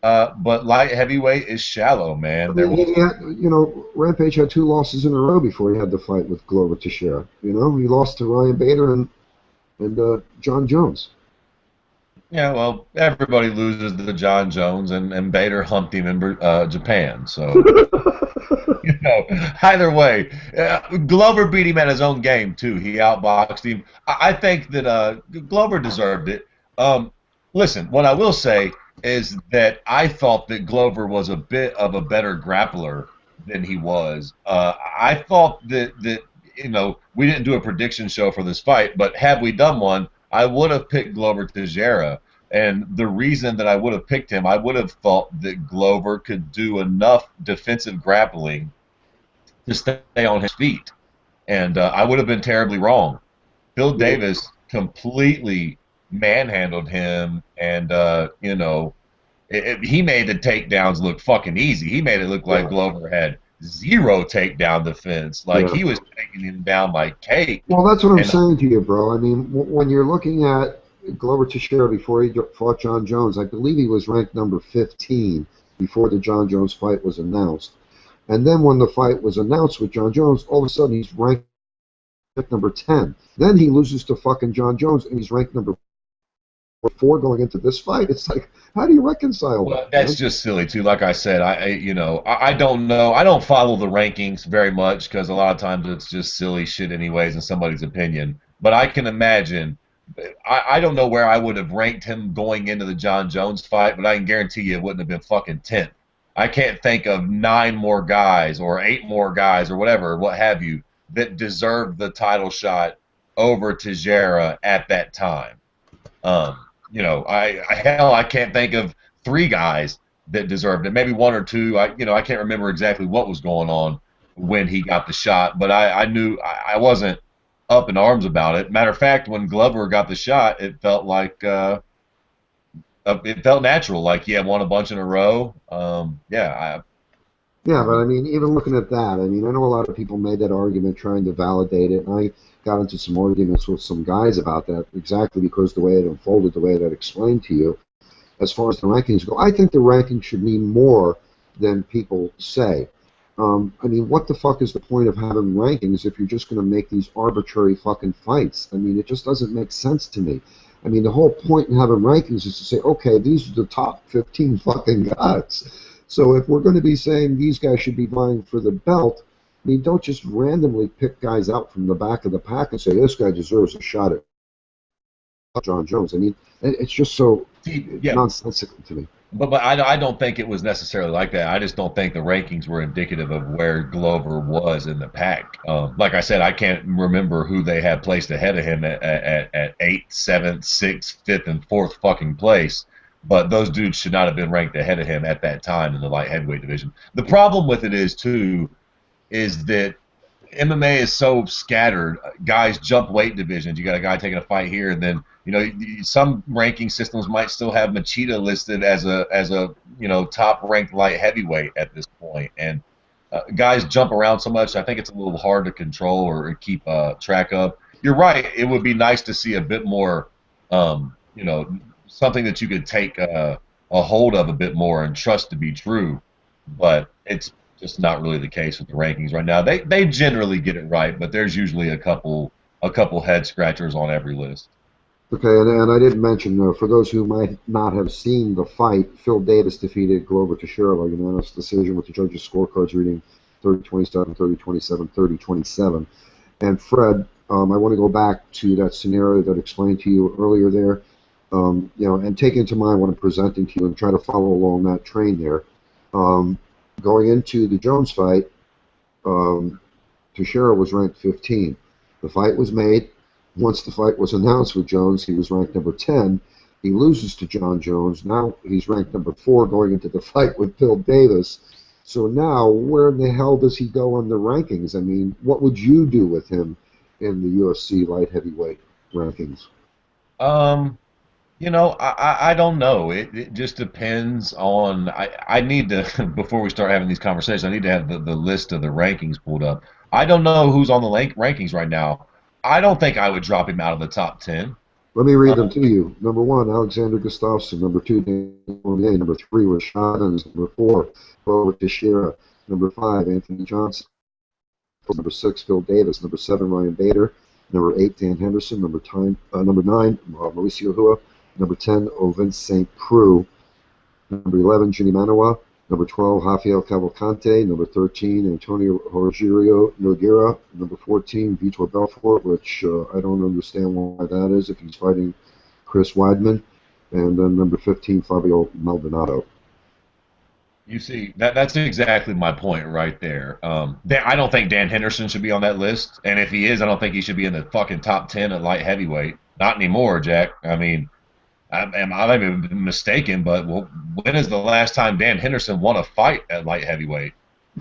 but light heavyweight is shallow, man. Rampage had 2 losses in a row before he had the fight with Glover Teixeira. He lost to Ryan Bader and John Jones. Yeah, well, everybody loses to John Jones, and Bader humped him in Japan. So, either way, Glover beat him at his own game too. He outboxed him. I think that Glover deserved it. Listen, what I will say is that I thought that Glover was a bit of a better grappler than he was. I thought that we didn't do a prediction show for this fight, but had we done one, I would have picked Glover Teixeira, and the reason that I would have picked him, I would have thought that Glover could do enough defensive grappling to stay on his feet, and I would have been terribly wrong. Phil Davis completely manhandled him, and he made the takedowns look fucking easy. He made it look like Glover had 0 takedown defense. He was taking him down like cake. Well, that's what I'm saying to you, bro. I mean, when you're looking at Glover Teixeira before he fought John Jones, I believe he was ranked number 15 before the John Jones fight was announced. And then when the fight was announced with John Jones, all of a sudden he's ranked number 10. Then he loses to fucking John Jones, and he's ranked number 4 going into this fight. It's like, how do you reconcile that? Well, that's just silly too. Like I said, I don't know. I don't follow the rankings very much because a lot of times it's just silly shit anyways in somebody's opinion. But I can imagine. I don't know where I would have ranked him going into the John Jones fight, but I can guarantee you it wouldn't have been fucking 10th. I can't think of 9 more guys or 8 more guys or whatever, what have you, that deserved the title shot over Teixeira at that time. I can't think of 3 guys that deserved it. Maybe 1 or 2. I can't remember exactly what was going on when he got the shot, but I knew I wasn't up in arms about it. Matter of fact, when Glover got the shot, it felt like it felt natural, like he had won a bunch in a row. Yeah, but I mean, even looking at that, I mean, I know a lot of people made that argument trying to validate it, and I got into some arguments with some guys about that exactly because the way it unfolded, the way that I explained to you. As far as the rankings go, I think the rankings should mean more than people say. I mean, what the fuck is the point of having rankings if you're just going to make these arbitrary fucking fights? I mean, it just doesn't make sense to me. I mean, the whole point in having rankings is to say, okay, these are the top 15 fucking guys. So if we're going to be saying these guys should be vying for the belt, I mean, don't just randomly pick guys out from the back of the pack and say this guy deserves a shot at John Jones. I mean, it's just so Yeah, nonsensical to me. but I don't think it was necessarily like that. I just don't think the rankings were indicative of where Glover was in the pack. Like I said, I can't remember who they had placed ahead of him at 8th, 7th, 6th, 5th, and 4th fucking place. But those dudes should not have been ranked ahead of him at that time in the light heavyweight division. The problem with it is, too, is that MMA is so scattered. Guys jump weight divisions. You got a guy taking a fight here, and then some ranking systems might still have Machida listed as a top ranked light heavyweight at this point. And guys jump around so much. I think it's a little hard to control or keep track of. You're right. It would be nice to see a bit more, something that you could take a hold of a bit more and trust to be true. But it's just not really the case with the rankings right now. They generally get it right, but there's usually a couple head scratchers on every list. Okay, and I didn't mention, for those who might not have seen the fight, Phil Davis defeated Glover Teixeira by unanimous decision with the judges' scorecards reading 30-27, 30-27, 30-27. And Fred, I want to go back to that scenario that I explained to you earlier there, and take into mind what I'm presenting to you and try to follow along that train there. Going into the Jones fight, Teixeira was ranked 15. The fight was made. Once the fight was announced with Jones, he was ranked number 10. He loses to John Jones. Now he's ranked number 4 going into the fight with Phil Davis. So now, where in the hell does he go on the rankings? I mean, what would you do with him in the UFC light heavyweight rankings? I don't know. It just depends on. I need to before we start having these conversations. I need to have the list of the rankings pulled up. I don't know who's on the rankings right now. I don't think I would drop him out of the top 10. Let me read them to you. Number 1, Alexander Gustafsson. Number 2, Dan Cormier. Number 3, Rashad Evans. Number 4, Glover Teixeira. Number 5, Anthony Johnson. Number 6, Phil Davis. Number 7, Ryan Bader. Number 8, Dan Henderson. Number 9, Mauricio Hua. Number 10, Ovin St. Preux. Number 11, Ginny Manoa. Number 12, Rafael Cavalcante. Number 13, Antonio Rogerio Nogueira. Number 14, Vitor Belfort, which I don't understand why that is if he's fighting Chris Weidman. And then number 15, Fabio Maldonado. You see, that's exactly my point right there. I don't think Dan Henderson should be on that list. And if he is, I don't think he should be in the fucking top 10 at light heavyweight. Not anymore, Jack. I mean, I might be mistaken, but when is the last time Dan Henderson won a fight at light heavyweight?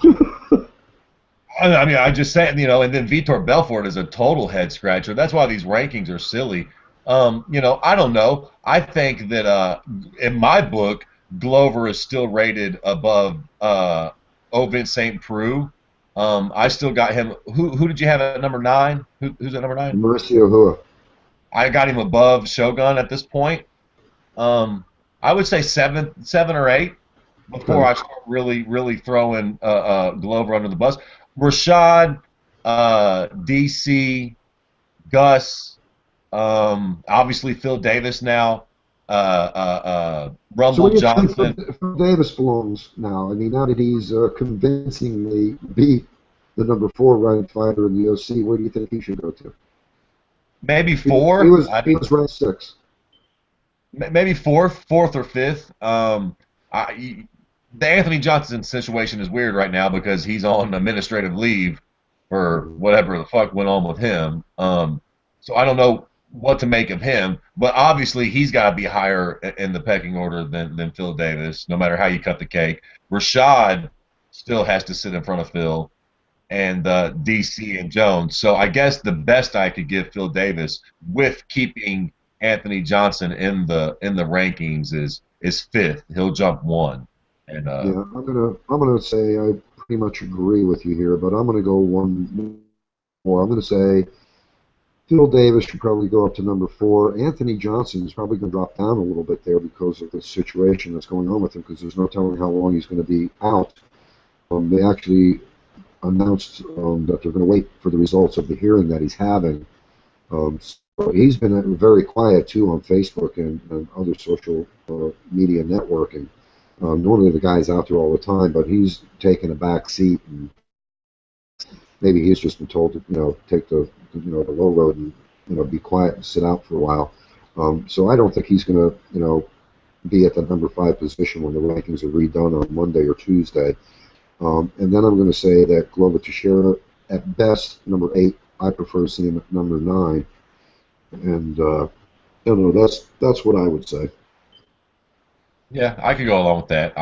I mean, I just said, and then Vitor Belfort is a total head scratcher. That's why these rankings are silly. I don't know. I think that in my book, Glover is still rated above Ovin St. Preux. I still got him. Who did you have at number 9? Who's at number 9? Mauricio Hua. I got him above Shogun at this point. I would say 7 or 8 before I start really throwing Glover under the bus. Rashad, DC, Gus, obviously Phil Davis now, Rumble Johnson. Phil Davis belongs now. I mean, now that he's convincingly beat the number 4 ranked fighter in the UFC, where do you think he should go to? Maybe 4. He was ranked 6. Maybe fourth or 5th. The Anthony Johnson situation is weird right now because he's on administrative leave for whatever the fuck went on with him. So I don't know what to make of him, but obviously he's got to be higher in the pecking order than Phil Davis, no matter how you cut the cake. Rashad still has to sit in front of Phil, and DC and Jones. So I guess the best I could give Phil Davis with keeping Anthony Johnson in the rankings is 5th. He'll jump 1. And yeah, I'm gonna say I pretty much agree with you here, but I'm gonna go one more. I'm gonna say Phil Davis should probably go up to number 4. Anthony Johnson is probably going to drop down a little bit there because of the situation that's going on with him, because there's no telling how long he's going to be out. They actually announced that they're going to wait for the results of the hearing that he's having. So he's been very quiet, too, on Facebook and other social media networking. Normally the guy's out there all the time, but he's taking a back seat, and maybe he's just been told to, take the low road and, be quiet and sit out for a while. So I don't think he's going to, be at the number 5 position when the rankings are redone on Monday or Tuesday. And then I'm going to say that Glover Teixeira, at best, number 8. I prefer seeing him at number 9. And I don't know. That's what I would say. Yeah, I could go along with that.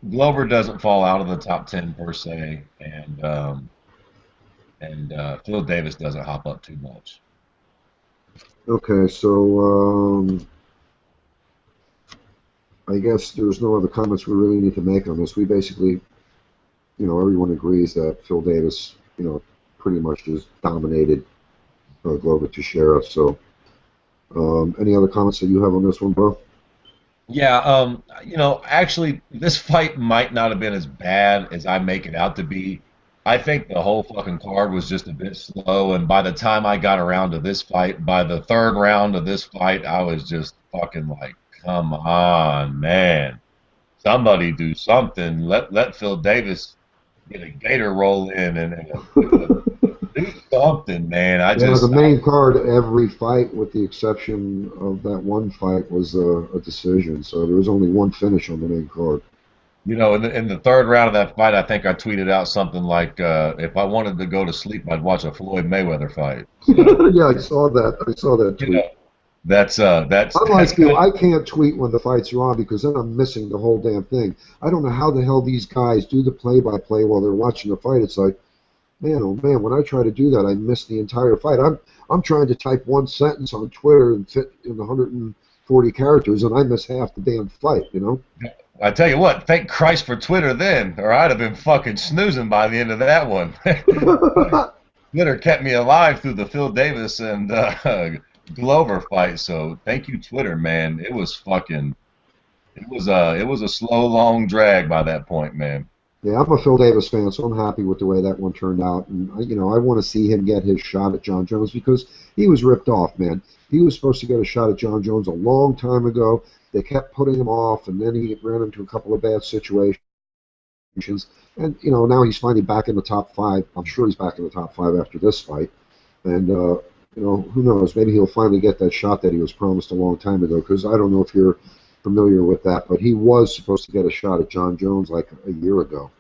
Glover doesn't fall out of the top 10 per se, and Phil Davis doesn't hop up too much. Okay, so I guess there's no other comments we really need to make on this. We basically, everyone agrees that Phil Davis, pretty much just dominated Glover Teixeira. So, any other comments that you have on this one, bro? Yeah, actually, this fight might not have been as bad as I make it out to be. I think the whole fucking card was just a bit slow, and by the time I got around to this fight, by the third round of this fight, I was just fucking like, come on, man. Somebody do something. Let Phil Davis get a gator roll in and do something, man. Yeah, the main card, every fight, with the exception of that one fight, was a decision. So there was only one finish on the main card. In the third round of that fight, I think I tweeted out something like, "If I wanted to go to sleep, I'd watch a Floyd Mayweather fight." So, yeah, I saw that. I saw that tweet. That's Unlike you, I can't tweet when the fights are on because then I'm missing the whole damn thing. I don't know how the hell these guys do the play-by-play while they're watching the fight. It's like, man, oh man, when I try to do that, I miss the entire fight. I'm trying to type one sentence on Twitter and fit in 140 characters, and I miss half the damn fight. I tell you what, thank Christ for Twitter then, or I'd have been fucking snoozing by the end of that one. Twitter kept me alive through the Phil Davis and Glover fight, so thank you, Twitter, man. It was a slow, long drag by that point, man. Yeah, I'm a Phil Davis fan, so I'm happy with the way that one turned out. And, I want to see him get his shot at John Jones because he was ripped off, man. He was supposed to get a shot at John Jones a long time ago. They kept putting him off, and then he ran into a couple of bad situations. And, now he's finally back in the top 5. I'm sure he's back in the top 5 after this fight. And, who knows? Maybe he'll finally get that shot that he was promised a long time ago because I don't know if you're familiar with that, but he was supposed to get a shot at John Jones like a year ago.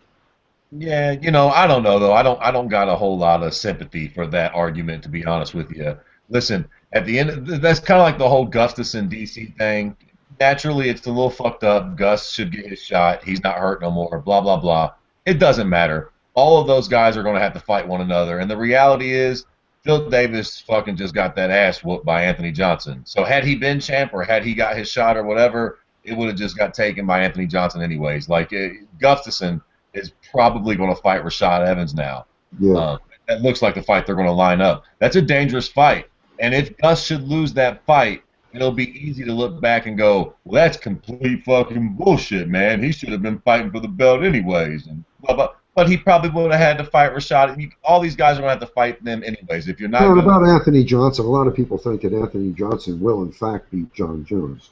Yeah, I don't know though. I don't got a whole lot of sympathy for that argument, to be honest with you. Listen, at the end, that's kind of like the whole Gustafsson DC thing. Naturally, it's a little fucked up. Gus should get his shot. He's not hurt no more. Blah blah blah. It doesn't matter. All of those guys are going to have to fight one another, and the reality is, Phil Davis fucking just got that ass whooped by Anthony Johnson. So had he been champ or had he got his shot or whatever, it would have just got taken by Anthony Johnson anyways. Like Gustafsson is probably going to fight Rashad Evans now. Yeah. That looks like the fight they're going to line up. That's a dangerous fight. And if Gus should lose that fight, it'll be easy to look back and go, well, that's complete fucking bullshit, man. He should have been fighting for the belt anyways. And blah, blah. But he probably would have had to fight Rashad. All these guys are going to have to fight them anyways. If you're not about Anthony Johnson, a lot of people think that Anthony Johnson will, in fact, beat John Jones.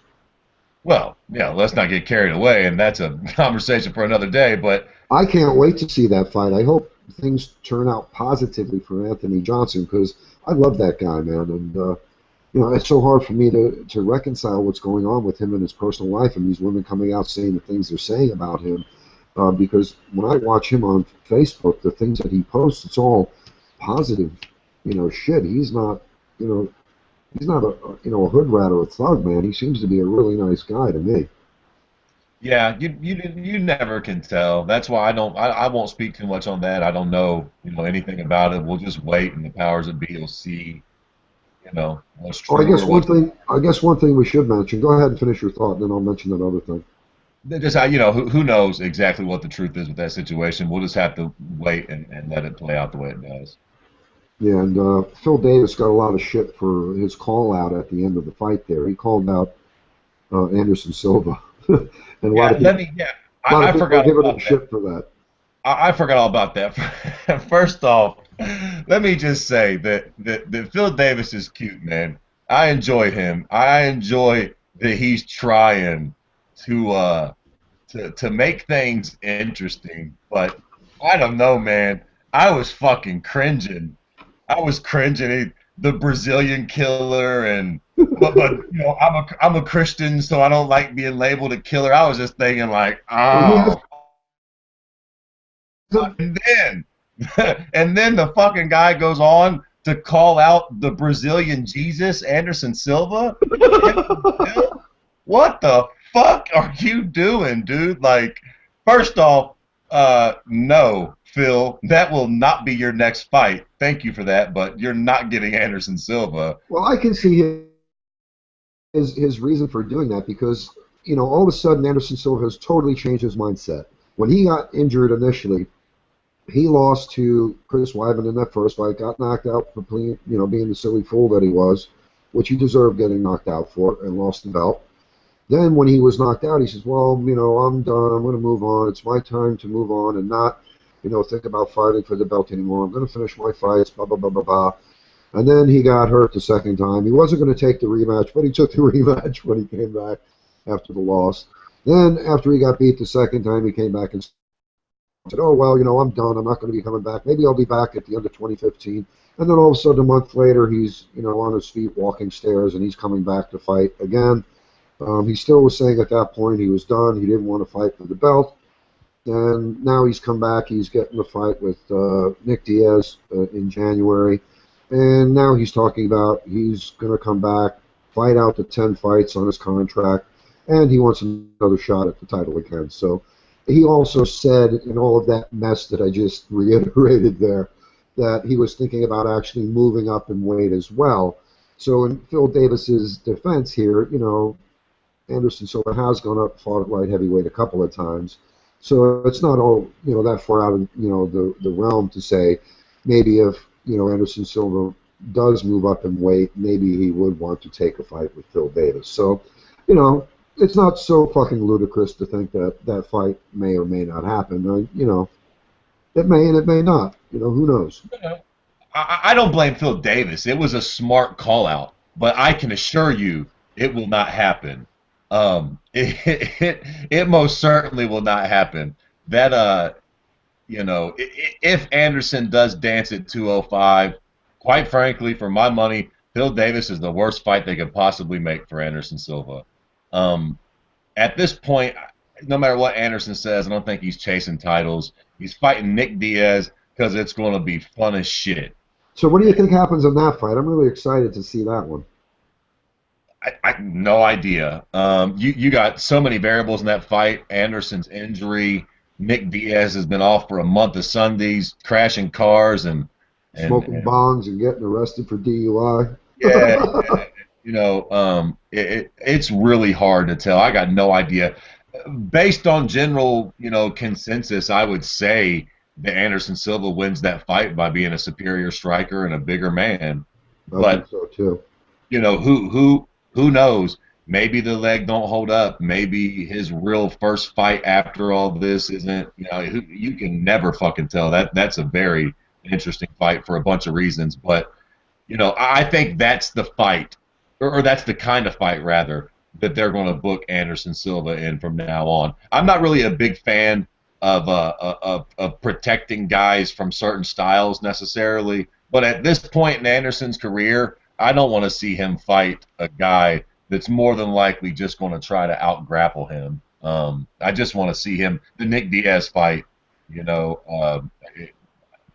Well, yeah, let's not get carried away, and that's a conversation for another day. But I can't wait to see that fight. I hope things turn out positively for Anthony Johnson because I love that guy, man. And, it's so hard for me to reconcile what's going on with him in his personal life and these women coming out saying the things they're saying about him. Because when I watch him on Facebook, the things that he posts, it's all positive, shit. He's not, he's not a hood rat or a thug, man. He seems to be a really nice guy to me. Yeah, you never can tell. That's why I won't speak too much on that. I don't know anything about it. We'll just wait, and the powers that be will see. What's true. I guess one thing we should mention. Go ahead and finish your thought, and then I'll mention that other thing. Just who knows exactly what the truth is with that situation. We'll just have to wait and let it play out the way it does. Yeah, and Phil Davis got a lot of shit for his call out at the end of the fight there. He called out Anderson Silva. and I forgot giving him shit for that. I forgot all about that. First off, let me just say that Phil Davis is cute, man. I enjoy him. I enjoy that he's trying to to make things interesting. But I don't know, man. I was fucking cringing. I was cringing. The Brazilian killer, and but you know, I'm a Christian, so I don't like being labeled a killer. I was just thinking like, Well, he has oh, and then and then the fucking guy goes on to call out the Brazilian Jesus, Anderson Silva. What the fuck are you doing, dude? Like, first off, no, Phil, that will not be your next fight. Thank you for that, but you're not getting Anderson Silva. well, I can see his reason for doing that because all of a sudden Anderson Silva has totally changed his mindset. When he got injured initially, he lost to Chris Weidman in that first fight, got knocked out for being the silly fool that he was, which he deserved getting knocked out for, and lost the belt. Then when he was knocked out, he says, well, I'm done. I'm going to move on. It's my time to move on and not, think about fighting for the belt anymore. I'm going to finish my fights, blah, blah, blah, blah, blah. And then he got hurt the second time. He wasn't going to take the rematch, but he took the rematch when he came back after the loss. Then after he got beat the second time, he came back and said, oh, well, I'm done. I'm not going to be coming back. Maybe I'll be back at the end of 2015. And then all of a sudden, a month later, he's, on his feet walking stairs, and he's coming back to fight again. He still was saying at that point he was done. He didn't want to fight for the belt. And now he's come back. He's getting a fight with Nick Diaz in January. And now he's talking about he's going to come back, fight out the 10 fights on his contract, and he wants another shot at the title again. So he also said in all of that mess that I just reiterated there that he was thinking about actually moving up in weight as well. So in Phil Davis's defense here, Anderson Silva has gone up, fought at light heavyweight a couple of times. So it's not all, that far out of, the realm to say maybe if, Anderson Silva does move up in weight, maybe he would want to take a fight with Phil Davis. So, it's not so fucking ludicrous to think that that fight may or may not happen. It may and it may not. Who knows? I don't blame Phil Davis. It was a smart call out, but I can assure you it will not happen. It most certainly will not happen. That if Anderson does dance at 205, quite frankly, for my money, Phil Davis is the worst fight they could possibly make for Anderson Silva. At this point, no matter what Anderson says, I don't think he's chasing titles. He's fighting Nick Diaz because it's going to be fun as shit. So what do you think happens in that fight? I'm really excited to see that one. I no idea. You got so many variables in that fight. Anderson's injury. Nick Diaz has been off for a month of Sundays, crashing cars and smoking bongs and getting arrested for DUI. Yeah, it's really hard to tell. I got no idea. Based on general, consensus, I would say that Anderson Silva wins that fight by being a superior striker and a bigger man. I think so too. Who knows? Maybe the leg don't hold up. Maybe his real first fight after all this isn't. You can never fucking tell. That's a very interesting fight for a bunch of reasons. But I think that's the fight, or that's the kind of fight rather that they're going to book Anderson Silva in from now on. I'm not really a big fan of protecting guys from certain styles necessarily, but at this point in Anderson's career, I don't want to see him fight a guy that's more than likely just going to try to out-grapple him. I just want to see him, the Nick Diaz fight,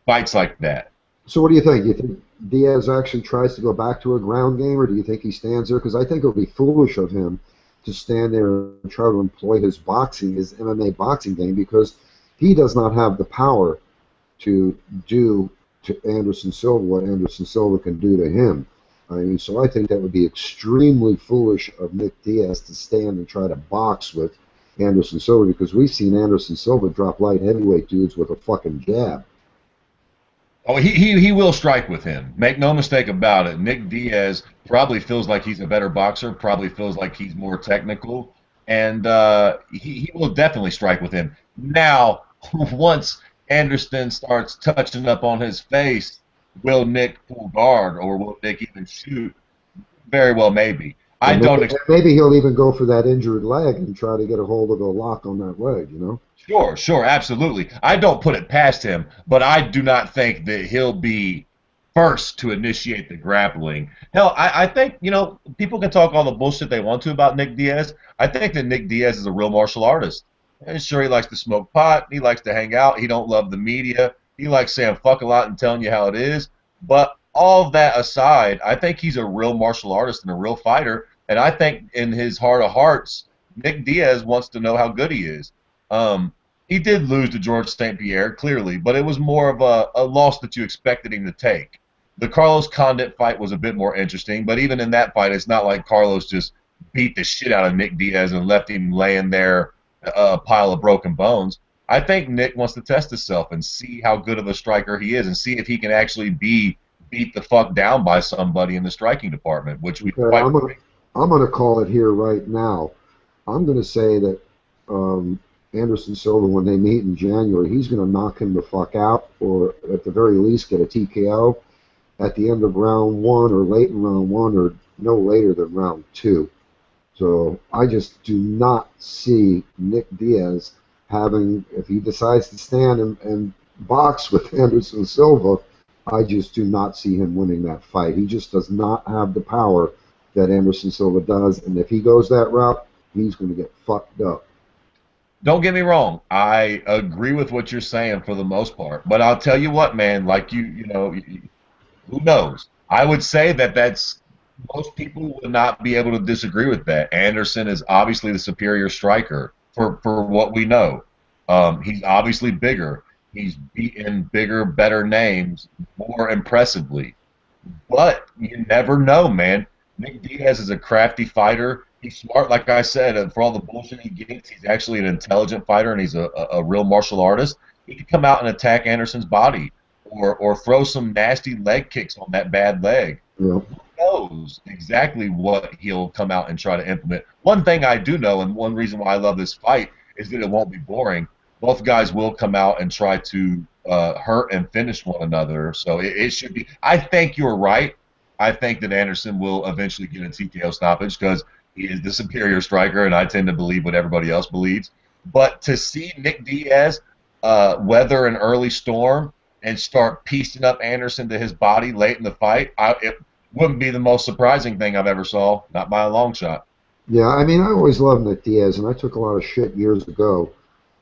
fights like that. So what do you think? You think Diaz actually tries to go back to a ground game, or do you think he stands there? Because I think it would be foolish of him to stand there and try to employ his MMA boxing game, because he does not have the power to do to Anderson Silva what Anderson Silva can do to him. So I think that would be extremely foolish of Nick Diaz to stand and try to box with Anderson Silva, because we've seen Anderson Silva drop light heavyweight dudes with a fucking jab. Oh, he will strike with him. Make no mistake about it. Nick Diaz probably feels like he's a better boxer, probably feels like he's more technical, and he will definitely strike with him. Now, once Anderson starts touching up on his face, will Nick pull guard, or will Nick even shoot? Very well, maybe. I And don't. maybe he'll even go for that injured leg and try to get a hold of a lock on that leg, you know? Sure, sure, absolutely. I don't put it past him, but I do not think that he'll be first to initiate the grappling. Hell, I think, people can talk all the bullshit they want to about Nick Diaz. I think that Nick Diaz is a real martial artist. And sure, he likes to smoke pot. He likes to hang out. He don't love the media. He likes saying fuck a lot and telling you how it is. But all of that aside, I think he's a real martial artist and a real fighter. And I think in his heart of hearts, Nick Diaz wants to know how good he is. Um, he did lose to George St. Pierre, clearly, but it was more of a loss that you expected him to take. The Carlos Condit fight was a bit more interesting, but even in that fight, it's not like Carlos just beat the shit out of Nick Diaz and left him laying there a pile of broken bones. I think Nick wants to test himself and see how good of a striker he is and see if he can actually be beat the fuck down by somebody in the striking department, which we Okay, quite. I'm gonna call it here right now. I'm gonna say that Anderson Silva, when they meet in January, he's gonna knock him the fuck out, or at the very least get a TKO at the end of round one or late in round one or no later than round two. So I just do not see Nick Diaz having, if he decides to stand and box with Anderson Silva, I just do not see him winning that fight. He just does not have the power that Anderson Silva does, and if he goes that route, he's going to get fucked up. Don't get me wrong. I agree with what you're saying for the most part, but I'll tell you what, man. Like who knows? I would say that's most people would not be able to disagree with that. Anderson is obviously the superior striker for what we know. He's obviously bigger. He's beaten bigger, better names more impressively. But you never know, man. Nick Diaz is a crafty fighter. He's smart, like I said, and for all the bullshit he gets, he's actually an intelligent fighter, and he's a real martial artist. He could come out and attack Anderson's body or throw some nasty leg kicks on that bad leg. Yeah. Who knows exactly what he'll come out and try to implement? One thing I do know, and one reason why I love this fight, is that it won't be boring. Both guys will come out and try to hurt and finish one another. So it should be. I think you're right. I think that Anderson will eventually get a TKO stoppage because he is the superior striker, and I tend to believe what everybody else believes. But to see Nick Diaz weather an early storm and start piecing up Anderson to his body late in the fight, it wouldn't be the most surprising thing I've ever saw, not by a long shot. Yeah, I mean, I always loved Nick Diaz, and I took a lot of shit years ago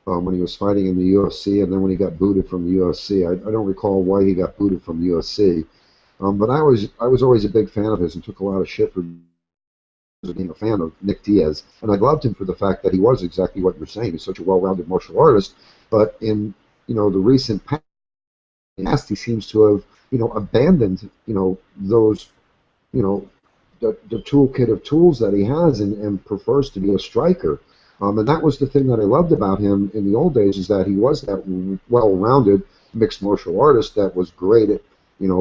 when he was fighting in the UFC, and then when he got booted from the UFC. I don't recall why he got booted from the UFC, but I was always a big fan of his and took a lot of shit for being a fan of Nick Diaz, and I loved him for the fact that he was exactly what you're saying. He's such a well-rounded martial artist, but in the recent past, he seems to have abandoned those the toolkit of tools that he has and prefers to be a striker. And that was the thing that I loved about him in the old days, is that he was that well-rounded mixed martial artist that was great at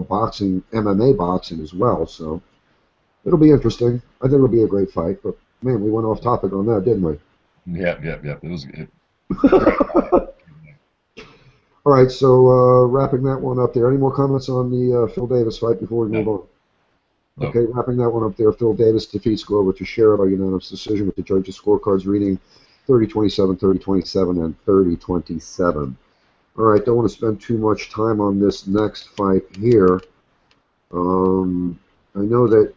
boxing, MMA boxing as well. So it'll be interesting. I think it'll be a great fight. But man, we went off topic on that, didn't we? Yep. It was good. All right, so wrapping that one up there. Any more comments on the Phil Davis fight before we move on? No. Okay, wrapping that one up there. Phil Davis defeats Glover Teixeira by unanimous decision with the judges' scorecards reading 30-27, 30-27, and 30-27. All right, don't want to spend too much time on this next fight here. I know that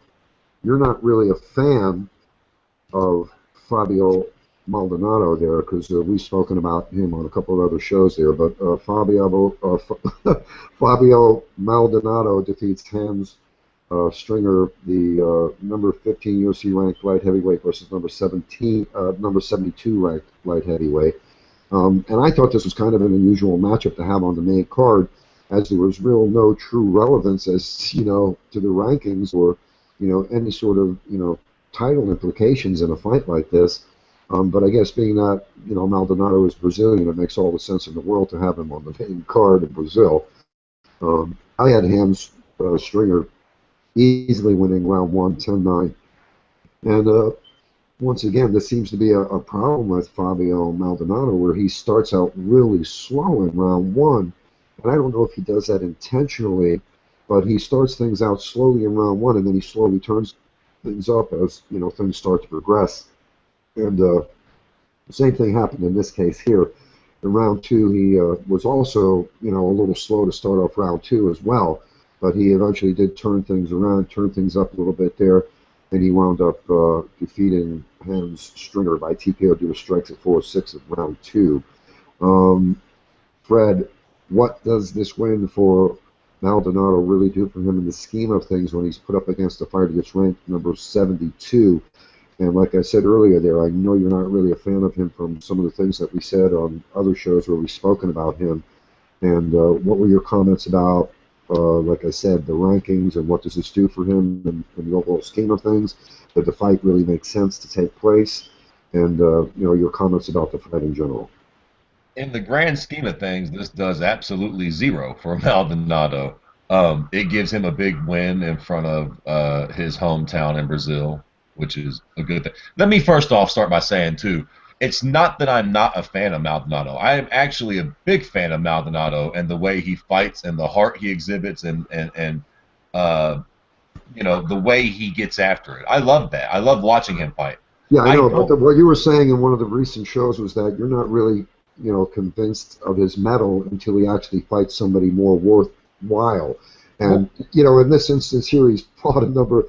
you're not really a fan of Fabio Maldonado there, because we've spoken about him on a couple of other shows there, but Fabio Maldonado defeats Hans Stringer, the number 15 UFC ranked light heavyweight versus number 72 ranked light heavyweight. And I thought this was kind of an unusual matchup to have on the main card, as there was no true relevance as to the rankings or any sort of title implications in a fight like this. But I guess being that Maldonado is Brazilian, it makes all the sense in the world to have him on the main card in Brazil. I had Hans Stringer easily winning round 1, 10-9. And once again, this seems to be a problem with Fabio Maldonado, where he starts out really slow in round 1. And I don't know if he does that intentionally, but he starts things out slowly in round 1, and then he slowly turns things up as things start to progress. And the same thing happened in this case here. In round two, he was also a little slow to start off round two as well, but he eventually did turn things around, turn things up a little bit there, and he wound up defeating Hans Stringer by TKO due to strikes at 4-6 of round two. Fred, what does this win for Maldonado really do for him in the scheme of things when he's put up against a fighter that's ranked number 72? And like I said earlier there, I know you're not really a fan of him from some of the things that we said on other shows where we've spoken about him. And what were your comments about, like I said, the rankings and what does this do for him in the overall scheme of things? Did the fight really make sense to take place? And, your comments about the fight in general. In the grand scheme of things, this does absolutely zero for Maldonado. It gives him a big win in front of his hometown in Brazil, which is a good thing. Let me first off start by saying, too, it's not that I'm not a fan of Maldonado. I am actually a big fan of Maldonado and the way he fights and the heart he exhibits and the way he gets after it. I love that. I love watching him fight. Yeah, I know, but what you were saying in one of the recent shows was that you're not really convinced of his mettle until he actually fights somebody more worthwhile. And, in this instance here, he's fought a number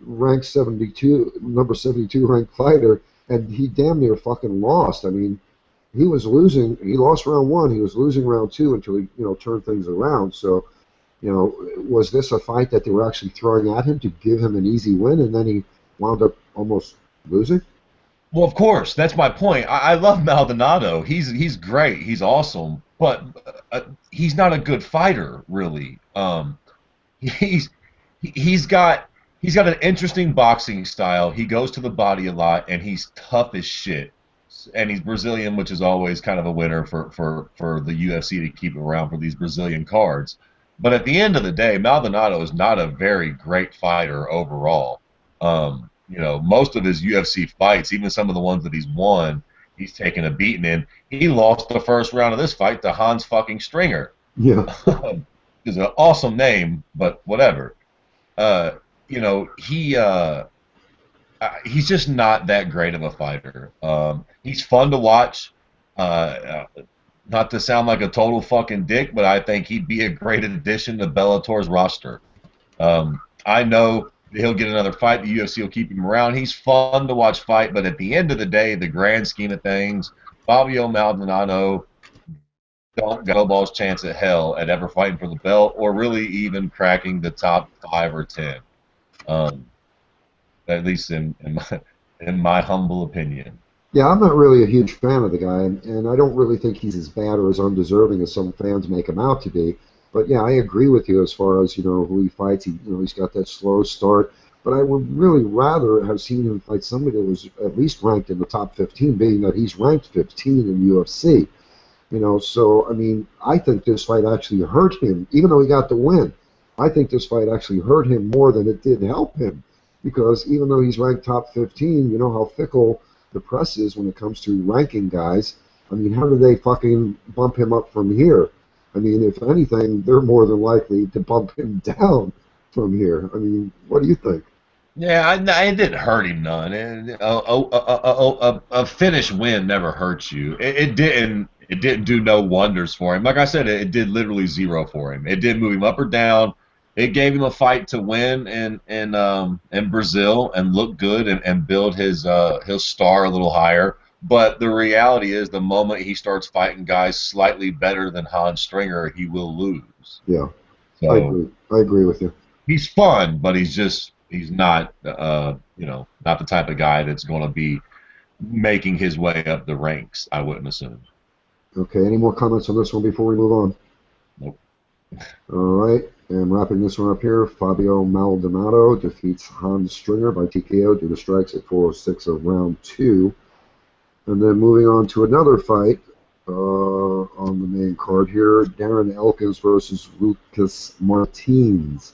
ranked 72 ranked fighter, and he damn near fucking lost. I mean, he was losing. He lost round one. He was losing round two until he, turned things around. So, was this a fight that they were actually throwing at him to give him an easy win, and then he wound up almost losing? Well, of course, that's my point. I love Maldonado. He's great. He's awesome, but he's not a good fighter, really. He's got an interesting boxing style. He goes to the body a lot, and he's tough as shit. And he's Brazilian, which is always kind of a winner for the UFC to keep around for these Brazilian cards. But at the end of the day, Maldonado is not a very great fighter overall. Most of his UFC fights, even some of the ones that he's won, he's taken a beating in. He lost the first round of this fight to Hans fucking Stringer. Yeah. It's an awesome name, but whatever. He's just not that great of a fighter. He's fun to watch. Not to sound like a total fucking dick, but I think he'd be a great addition to Bellator's roster. I know he'll get another fight. The UFC will keep him around. He's fun to watch fight, but at the end of the day, the grand scheme of things, Fabio Maldonado don't got no balls chance at hell at ever fighting for the belt or really even cracking the top 5 or 10. At least in my humble opinion. Yeah, I'm not really a huge fan of the guy, and I don't really think he's as bad or as undeserving as some fans make him out to be. But yeah, I agree with you as far as who he fights. He's got that slow start. But I would really rather have seen him fight somebody that was at least ranked in the top 15, being that he's ranked 15 in UFC. So I mean, I think this fight actually hurt him, even though he got the win. I think this fight actually hurt him more than it did help him, because even though he's ranked top 15, you know how fickle the press is when it comes to ranking guys. I mean, how do they fucking bump him up from here? I mean, if anything, they're more than likely to bump him down from here. I mean, what do you think? Yeah, it didn't hurt him none. A finish win never hurts you. It didn't do no wonders for him. Like I said, it did literally zero for him. It didn't move him up or down. It gave him a fight to win in Brazil and look good and build his star a little higher. But the reality is, the moment he starts fighting guys slightly better than Hans Stringer, he will lose. Yeah, so, I agree with you. He's fun, but he's not not the type of guy that's going to be making his way up the ranks, I wouldn't assume. Okay, any more comments on this one before we move on? Nope. All right, and wrapping this one up here, Fabio Maldonado defeats Hans Stringer by TKO due to strikes at 4:06 of round 2. And then moving on to another fight on the main card here, Darren Elkins versus Lucas Martins,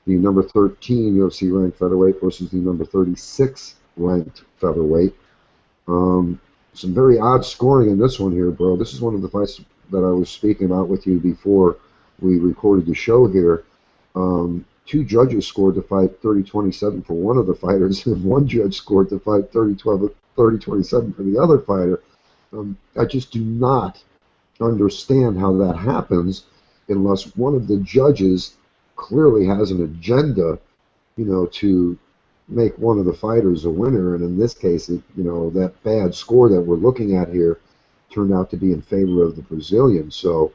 the number 13 UFC ranked featherweight versus the number 36 ranked featherweight. Some very odd scoring in this one here, bro. This is one of the fights that I was speaking about with you before we recorded the show here. two judges scored to fight 30-27 for one of the fighters, and one judge scored to fight 30-27 for the other fighter. I just do not understand how that happens unless one of the judges clearly has an agenda, to make one of the fighters a winner. And in this case, that bad score that we're looking at here turned out to be in favor of the Brazilian. So,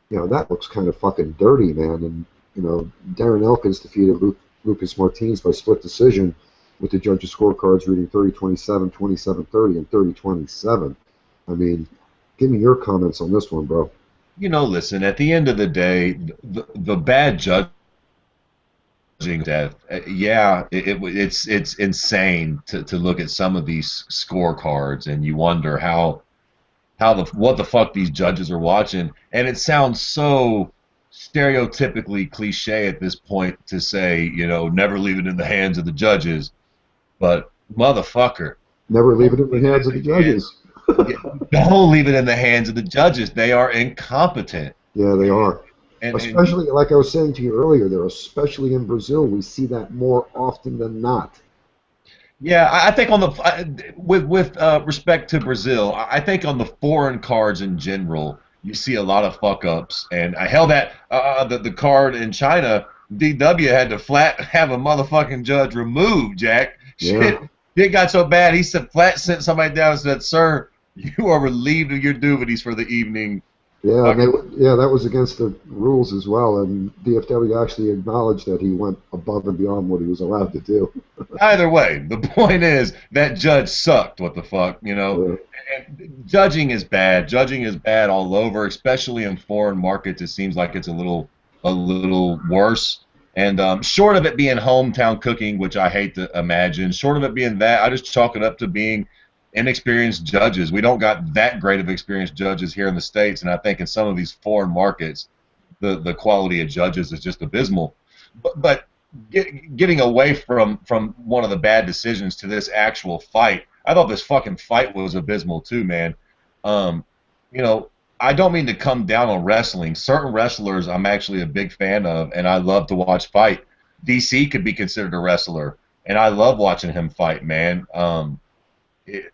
that looks kind of fucking dirty, man. And, Darren Elkins defeated Lucas Martins by split decision with the judges' scorecards reading 30-27, 27-30, and 30-27. I mean, give me your comments on this one, bro. Listen, at the end of the day, the bad judging death, it's insane to look at some of these scorecards and you wonder what the fuck these judges are watching. And it sounds so stereotypically cliche at this point to say, never leave it in the hands of the judges. But motherfucker, never leave it in the hands of the judges. Don't leave it in the hands of the judges. They are incompetent. Yeah, they are. Especially, like I was saying to you earlier, there, especially in Brazil, we see that more often than not. Yeah, I think with respect to Brazil, I think on the foreign cards in general, you see a lot of fuck ups. And hell, that the card in China, DW had to flat have a motherfucking judge removed. Jack, shit, it got so bad. He said flat sent somebody down and said, "Sir, you are relieved of your duties for the evening." Yeah, that was against the rules as well, and DFW actually acknowledged that he went above and beyond what he was allowed to do. Either way, the point is that judge sucked. What the fuck, And judging is bad. Judging is bad all over, especially in foreign markets. It seems like it's a little worse. And short of it being hometown cooking, which I hate to imagine, short of it being that, I just chalk it up to being inexperienced judges. We don't got that great of experienced judges here in the States, and I think in some of these foreign markets, the quality of judges is just abysmal. But getting away from one of the bad decisions to this actual fight, I thought this fucking fight was abysmal too, man. I don't mean to come down on wrestling. Certain wrestlers I'm actually a big fan of, and I love to watch fight. DC could be considered a wrestler, and I love watching him fight, man.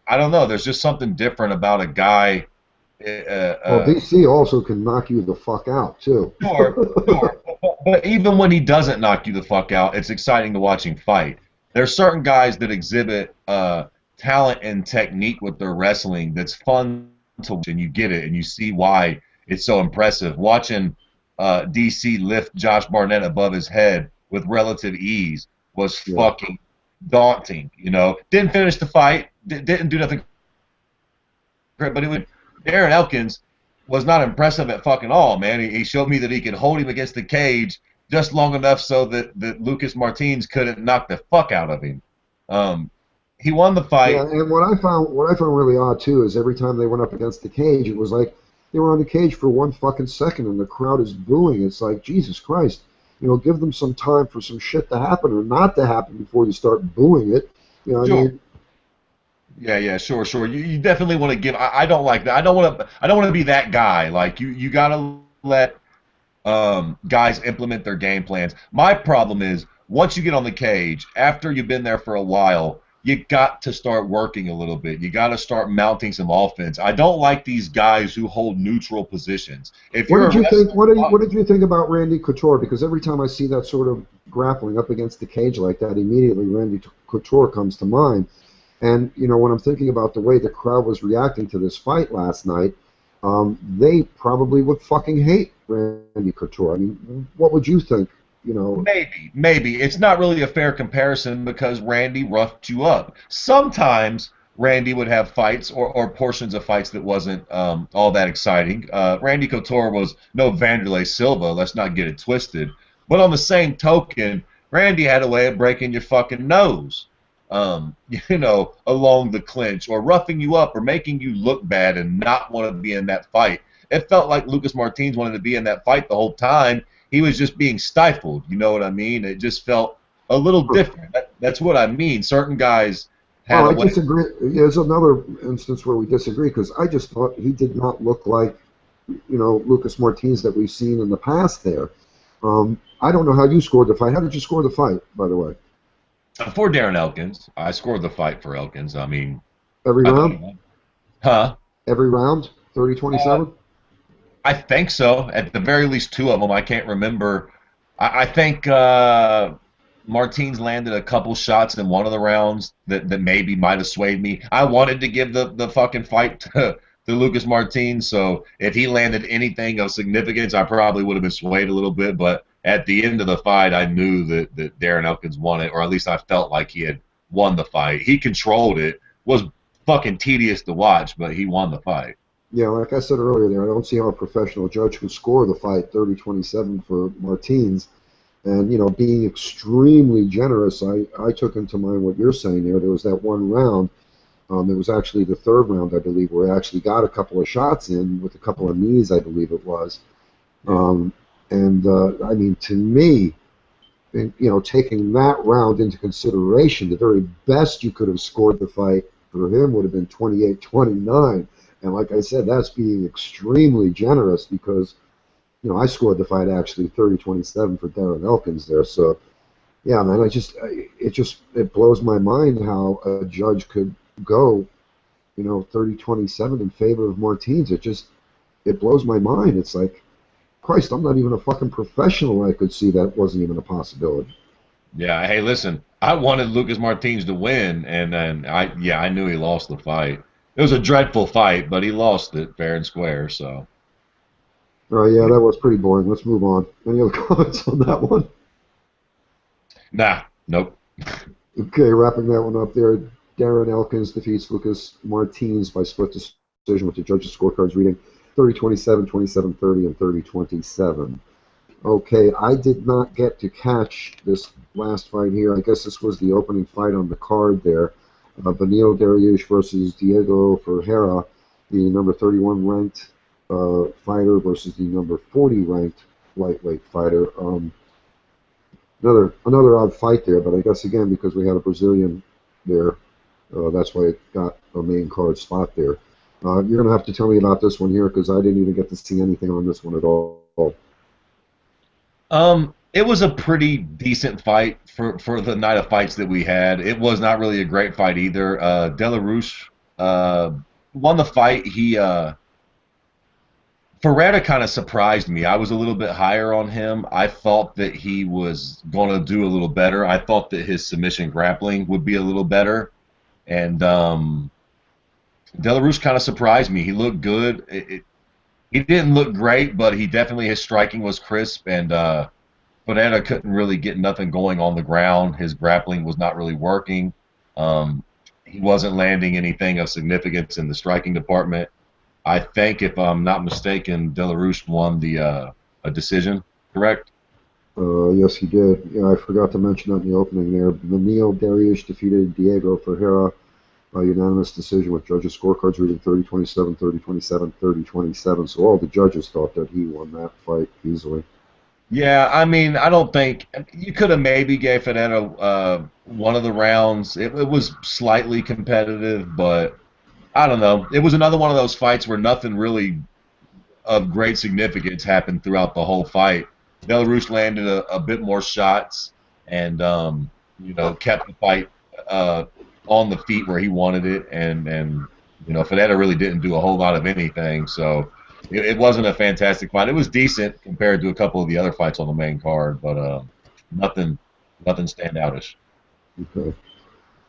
I don't know. There's just something different about a guy. Well, DC also can knock you the fuck out, too. Sure. But even when he doesn't knock you the fuck out, it's exciting to watch him fight. There's certain guys that exhibit talent and technique with their wrestling that's fun to watch, and you get it, and you see why it's so impressive. Watching DC lift Josh Barnett above his head with relative ease was fucking daunting. Didn't finish the fight, didn't do nothing great, but Darren Elkins was not impressive at fucking all, man. He showed me that he could hold him against the cage just long enough so that Lucas Martins couldn't knock the fuck out of him. He won the fight. Yeah, and what I found really odd too is every time they went up against the cage, it was like they were on the cage for 1 fucking second, and the crowd is booing. It's like, Jesus Christ. Give them some time for some shit to happen or not to happen before you start booing it. Sure. I mean? Yeah, sure. You definitely want to give. I don't like that. I don't want to be that guy. Like you gotta let guys implement their game plans. My problem is once you get on the cage, after you've been there for a while, you got to start working a little bit. You got to start mounting some offense. I don't like these guys who hold neutral positions. What did you think about Randy Couture? Because every time I see that sort of grappling up against the cage like that, immediately Randy Couture comes to mind. And when I'm thinking about the way the crowd was reacting to this fight last night, they probably would fucking hate Randy Couture. I mean, what would you think? Maybe. It's not really a fair comparison because Randy roughed you up. Sometimes Randy would have fights or portions of fights that wasn't all that exciting. Randy Couture was no Vanderlei Silva. Let's not get it twisted. But on the same token, Randy had a way of breaking your fucking nose, along the clinch or roughing you up or making you look bad and not want to be in that fight. It felt like Lucas Martins wanted to be in that fight the whole time. He was just being stifled. You know what I mean? It just felt a little different. That's what I mean. Certain guys had I disagree. There's another instance where we disagree because I just thought he did not look like, Lucas Martins that we've seen in the past there. I don't know how you scored the fight. How did you score the fight, by the way? For Darren Elkins, I scored the fight for Elkins. I mean, Every I thought he round? won. Huh? Every round? 30 Uh, 27? I think so. At the very least, two of them. I can't remember. I think Martins landed a couple shots in one of the rounds that maybe might have swayed me. I wanted to give the fucking fight to Lucas Martins, so if he landed anything of significance, I probably would have been swayed a little bit. But at the end of the fight, I knew that Darren Elkins won it, or at least I felt like he had won the fight. He controlled it. Was fucking tedious to watch, but he won the fight. Yeah, like I said earlier there, I don't see how a professional judge could score the fight 30-27 for Martins. And, being extremely generous, I took into mind what you're saying there. There was that one round. It was actually the third round, I believe, where I actually got a couple of shots in with a couple of knees, I believe it was. Um, and, I mean, to me, taking that round into consideration, the very best you could have scored the fight for him would have been 28-29. And like I said, that's being extremely generous because, I scored the fight actually 30-27 for Darren Elkins there. So, yeah, man, it blows my mind how a judge could go, 30-27 in favor of Martins. It blows my mind. It's like, Christ, I'm not even a fucking professional. I could see that wasn't even a possibility. Yeah, hey, listen, I wanted Lucas Martins to win, and then I knew he lost the fight. It was a dreadful fight, but he lost it fair and square. So, Yeah, that was pretty boring. Let's move on. Any other comments on that one? nah, nope. Okay, wrapping that one up there. Darren Elkins defeats Lucas Martins by split decision with the judges' scorecards reading 30-27, 27-30, and 30-27. Okay, I did not get to catch this last fight here. I guess this was the opening fight on the card there. Dariush versus Diego Ferreira, the number 31 ranked fighter versus the number 40 ranked lightweight fighter. Another odd fight there, but I guess again because we had a Brazilian there, that's why it got a main card spot there. You're gonna have to tell me about this one here because I didn't even get to see anything on this one at all. It was a pretty decent fight for the night of fights that we had. It was not really a great fight either. Dariush won the fight. Ferreira kind of surprised me. I was a little bit higher on him. I thought that he was going to do a little better. I thought that his submission grappling would be a little better. And Dariush kind of surprised me. He looked good. He didn't look great, but his striking was crisp, and Ferreira couldn't really get nothing going on the ground. His grappling was not really working. He wasn't landing anything of significance in the striking department. I think, if I'm not mistaken, Dariush won a decision, correct? Yes, he did. Yeah, I forgot to mention that in the opening there. Dariush defeated Diego Ferreira by unanimous decision with judges' scorecards reading 30-27, 30-27, 30-27. So all the judges thought that he won that fight easily. Yeah, I mean, I don't think you could have maybe gave Ferreira one of the rounds. It was slightly competitive, but I don't know. It was another one of those fights where nothing really of great significance happened throughout the whole fight. Dariush landed a bit more shots and kept the fight on the feet where he wanted it, and Ferreira really didn't do a whole lot of anything. So it wasn't a fantastic fight. It was decent compared to a couple of the other fights on the main card, but nothing standoutish. Okay.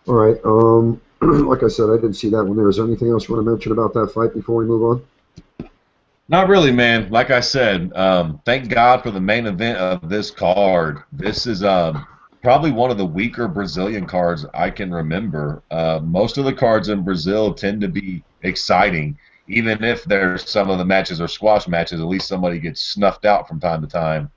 All right. Like I said, I didn't see that one there. Is there anything else you want to mention about that fight before we move on? Not really, man. Like I said, thank God for the main event of this card. This is probably one of the weaker Brazilian cards I can remember. Most of the cards in Brazil tend to be exciting. Even if there's some of the matches are squash matches, at least somebody gets snuffed out from time to time.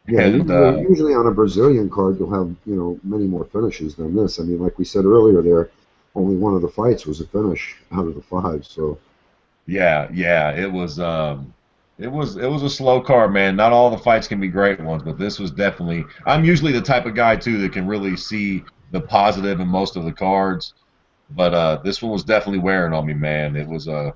Yeah, And usually on a Brazilian card, you'll have many more finishes than this. I mean, like we said earlier, there only one of the fights was a finish out of the five. So yeah, it was a slow card, man. Not all the fights can be great ones, but this was definitely. I'm usually the type of guy too that can really see the positive in most of the cards, but this one was definitely wearing on me, man. It was a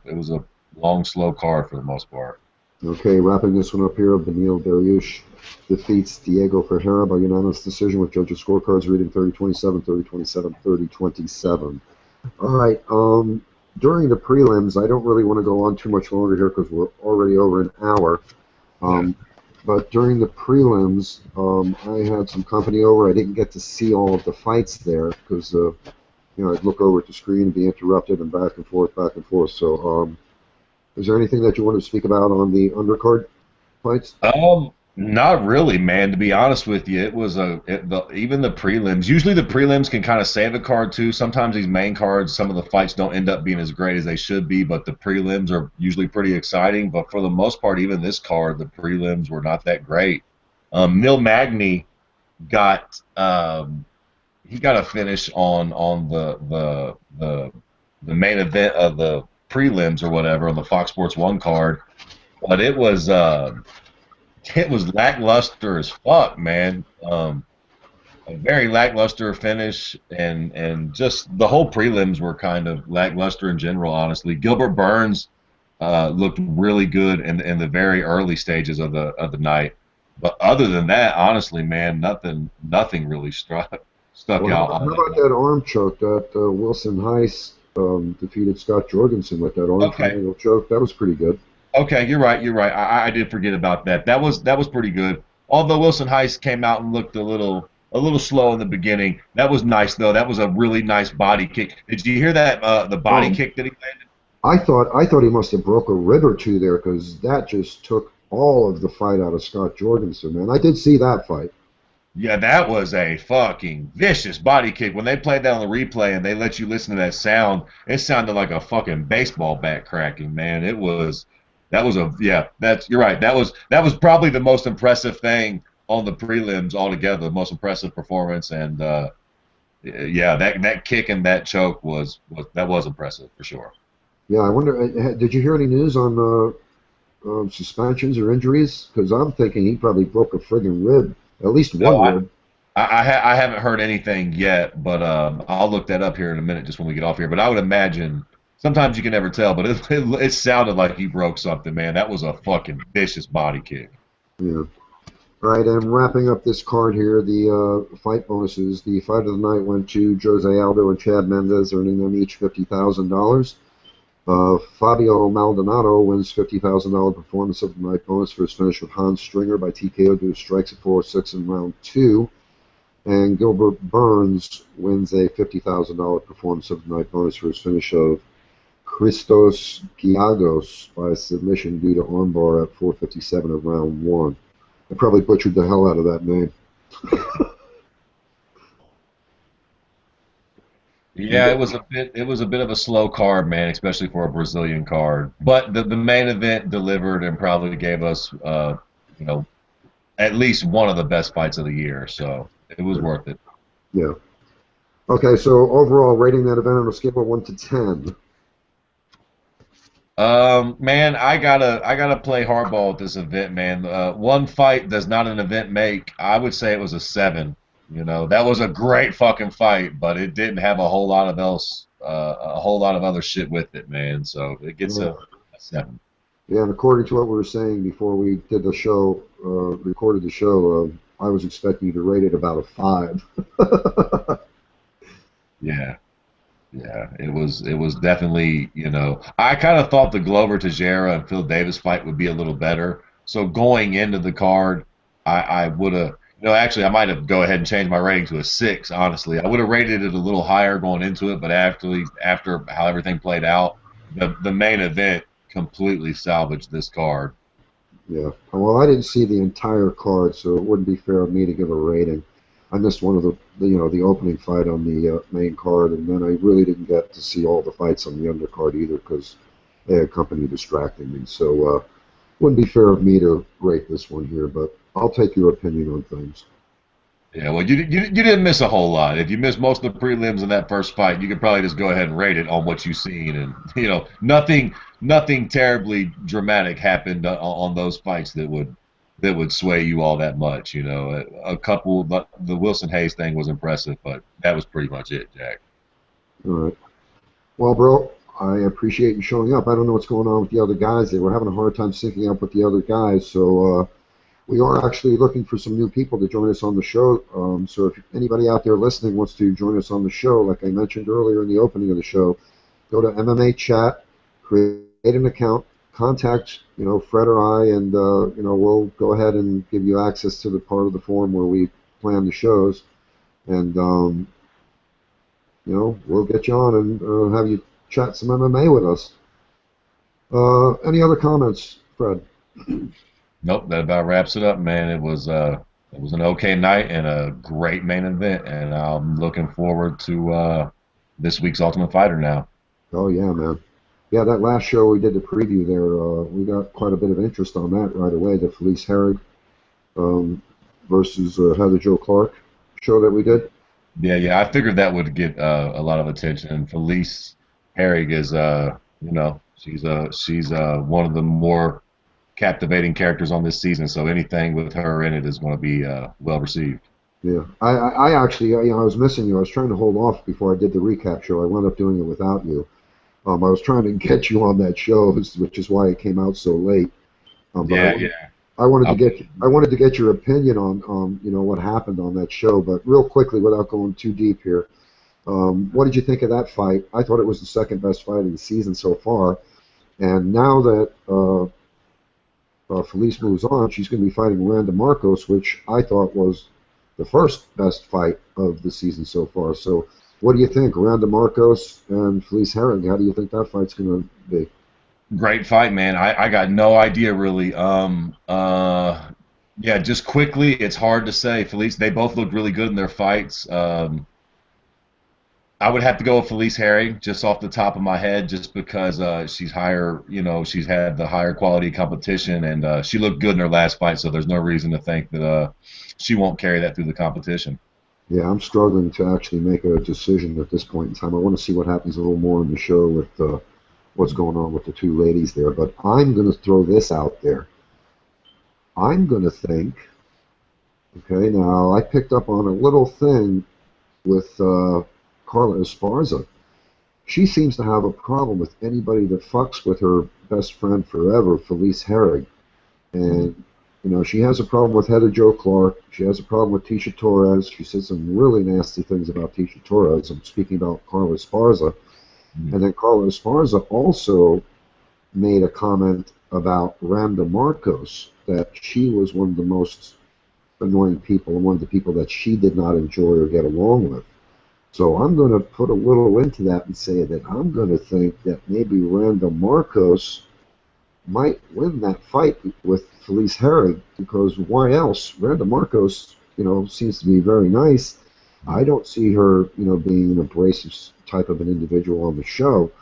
long, slow card for the most part. Okay, wrapping this one up here, Benil Dariush defeats Diego Ferreira by unanimous decision with judges' scorecards reading 30-27, 30-27, 30-27. All right, during the prelims, I don't really want to go on too much longer here because we're already over an hour. Yeah. Um, but during the prelims, I had some company over. I didn't get to see all of the fights there because, I'd look over at the screen and be interrupted and back and forth, back and forth. So, is there anything that you want to speak about on the undercard fights? Not really, man. To be honest with you, even the prelims. Usually, the prelims can kind of save a card too. Sometimes these main cards, some of the fights don't end up being as great as they should be, but the prelims are usually pretty exciting. But for the most part, even this card, the prelims were not that great. Neil Magny got he got a finish on the main event of the prelims or whatever on the Fox Sports One card, but it was lackluster as fuck, man. A very lackluster finish, and just the whole prelims were kind of lackluster in general. Honestly, Gilbert Burns looked really good in the very early stages of the night, but other than that, honestly, man, nothing really stuck Well, out all how that about much. that arm choke that Wilson Heiss defeated Scott Jorgensen with that arm Okay, triangle choke? That was pretty good. okay, you're right. You're right. I did forget about that. That was pretty good. Although Wilson Heist came out and looked a little slow in the beginning. That was nice though. That was a really nice body kick. Did you hear that the body Um, kick that he landed? I thought he must have broke a rib or two there because that just took all of the fight out of Scott Jorgensen, man. I did see that fight. Yeah, that was a fucking vicious body kick. When they played that on the replay and they let you listen to that sound, it sounded like a fucking baseball bat cracking, man. That was a yeah, that's you're right. That was probably the most impressive thing on the prelims altogether, the most impressive performance and yeah, that kick and that choke was impressive for sure. Yeah, I wonder, did you hear any news on suspensions or injuries? Because I'm thinking he probably broke a friggin' rib, at least No, one rib. I haven't heard anything yet, but I'll look that up here in a minute just when we get off here. But I would imagine sometimes you can never tell, but it sounded like he broke something, man. That was a fucking vicious body kick. Yeah. All right, and wrapping up this card here, the fight bonuses. The fight of the night went to Jose Aldo and Chad Mendes, earning them each $50,000. Fabio Maldonado wins $50,000 performance of the night bonus for his finish with Hans Stringer by TKO due to strikes at 4-6 in round two. And Gilbert Burns wins a $50,000 performance of the night bonus for his finish of Christos Giagos by submission due to armbar at 4:57 of round one. I probably butchered the hell out of that name. Yeah, it was a bit of a slow card, man, especially for a Brazilian card. But the main event delivered and probably gave us you know, at least one of the best fights of the year. So it was worth it. Yeah. Okay, so overall rating that event on a scale of 1 to 10. Man, I gotta play hardball at this event, man. One fight does not an event make. I would say it was a 7. That was a great fucking fight, but it didn't have a whole lot of other shit with it, man. So it gets Yeah. a 7. Yeah, and according to what we were saying before we did the show, recorded the show, I was expecting you to rate it about a 5. Yeah, yeah. It was definitely, I kind of thought the Glover Teixeira and Phil Davis fight would be a little better. So going into the card, I would have, actually, I might have go ahead and changed my rating to a 6. Honestly, I would have rated it a little higher going into it, but after how everything played out, the main event completely salvaged this card. Yeah. Well, I didn't see the entire card, so it wouldn't be fair of me to give a rating. I missed one of the opening fight on the main card, and then I really didn't get to see all the fights on the undercard either because they had company distracting me. So wouldn't be fair of me to rate this one here, but I'll take your opinion on things. Yeah, well, you didn't miss a whole lot. If you missed most of the prelims in that first fight, you could probably just go ahead and rate it on what you've seen, and nothing terribly dramatic happened on those fights that would sway you all that much. A couple, the Wilson Hayes thing was impressive, but that was pretty much it, Jack. All right. Well, bro. I appreciate you showing up. I don't know what's going on with the other guys. They were having a hard time syncing up with the other guys, so we are actually looking for some new people to join us on the show. So if anybody out there listening wants to join us on the show, like I mentioned earlier in the opening of the show, go to MMA Chat, create an account, contact Fred or I, and we'll go ahead and give you access to the part of the forum where we plan the shows, and we'll get you on and have you chat some MMA with us. Any other comments, Fred? Nope, that about wraps it up, man. It was an okay night and a great main event, and I'm looking forward to this week's Ultimate Fighter now. Oh yeah, man. Yeah, that last show we did the preview there, we got quite a bit of interest on that right away. The Felice Herrig versus Heather Joe Clark show that we did. Yeah, I figured that would get a lot of attention. And Felice Herrig is, she's one of the more captivating characters on this season. So anything with her in it is going to be well received. Yeah, I actually, I was missing you. I was trying to hold off before I did the recap show. I wound up doing it without you. I was trying to get you on that show, which is why it came out so late. Yeah. I wanted to get your opinion on what happened on that show. But real quickly, without going too deep here, what did you think of that fight? I thought it was the second best fight of the season so far. And now that Felice moves on, she's going to be fighting Miranda Marcos, which I thought was the first best fight of the season so far. So what do you think, Miranda Marcos and Felice Herrig? How do you think that fight's going to be? Great fight, man. I got no idea really. Yeah, just quickly, it's hard to say. Felice, they both looked really good in their fights. I would have to go with Felice Herrig just off the top of my head, just because she's higher. She's had the higher quality competition, and she looked good in her last fight. So there's no reason to think that she won't carry that through the competition. Yeah, I'm struggling to actually make a decision at this point in time. I want to see what happens a little more in the show with what's going on with the two ladies there. But I'm going to throw this out there. I'm going to think, okay, now I picked up on a little thing with Carla Esparza. She seems to have a problem with anybody that fucks with her best friend forever, Felice Herrig. And, she has a problem with Heather Joe Clark. She has a problem with Tecia Torres. She said some really nasty things about Tecia Torres. I'm speaking about Carla Esparza. And then Carla Esparza also made a comment about Randa Marcos, that she was one of the most annoying people and one of the people that she did not enjoy or get along with. So I'm going to put a little into that and say that I'm going to think that maybe Randa Marcos might win that fight with Felice Herrig, because why else? Randa Marcos, seems to be very nice. I don't see her, being an abrasive type of an individual on the show.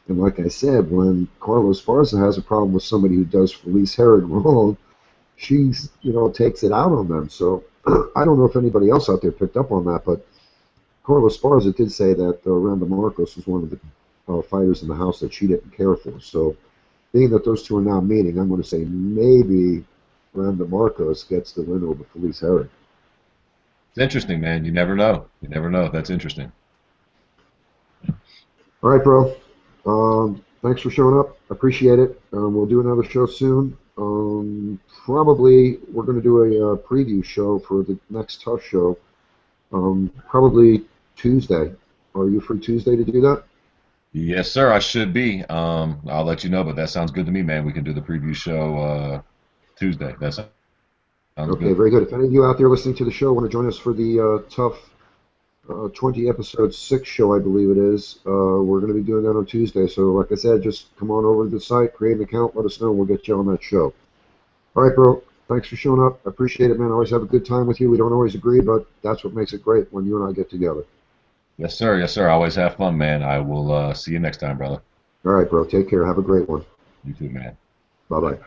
And like I said, when Carlos Esparza has a problem with somebody who does Felice Herrig wrong, she, takes it out on them. So I don't know if anybody else out there picked up on that, but Carlos Esparza did say that Randa Marcos was one of the fighters in the house that she didn't care for. So being that those two are now meeting, I'm going to say maybe Randa Marcos gets the win over Felice Herrig. It's interesting, man. You never know. You never know. That's interesting. All right, bro. Thanks for showing up. Appreciate it. We'll do another show soon. Probably we're going to do a preview show for the next Tough show. Probably Tuesday. Are you free Tuesday to do that? Yes, sir. I should be. I'll let you know, but that sounds good to me, man. We can do the preview show Tuesday. That sounds okay, good. very good. If any of you out there listening to the show want to join us for the Tough 20 episode 6 show, I believe it is, we're going to be doing that on Tuesday. So like I said, just come on over to the site, create an account, let us know, and we'll get you on that show. All right, bro. Thanks for showing up. I appreciate it, man. I always have a good time with you. We don't always agree, but that's what makes it great when you and I get together. Yes, sir. Yes, sir. I always have fun, man. I will see you next time, brother. All right, bro. Take care. Have a great one. You too, man. Bye-bye.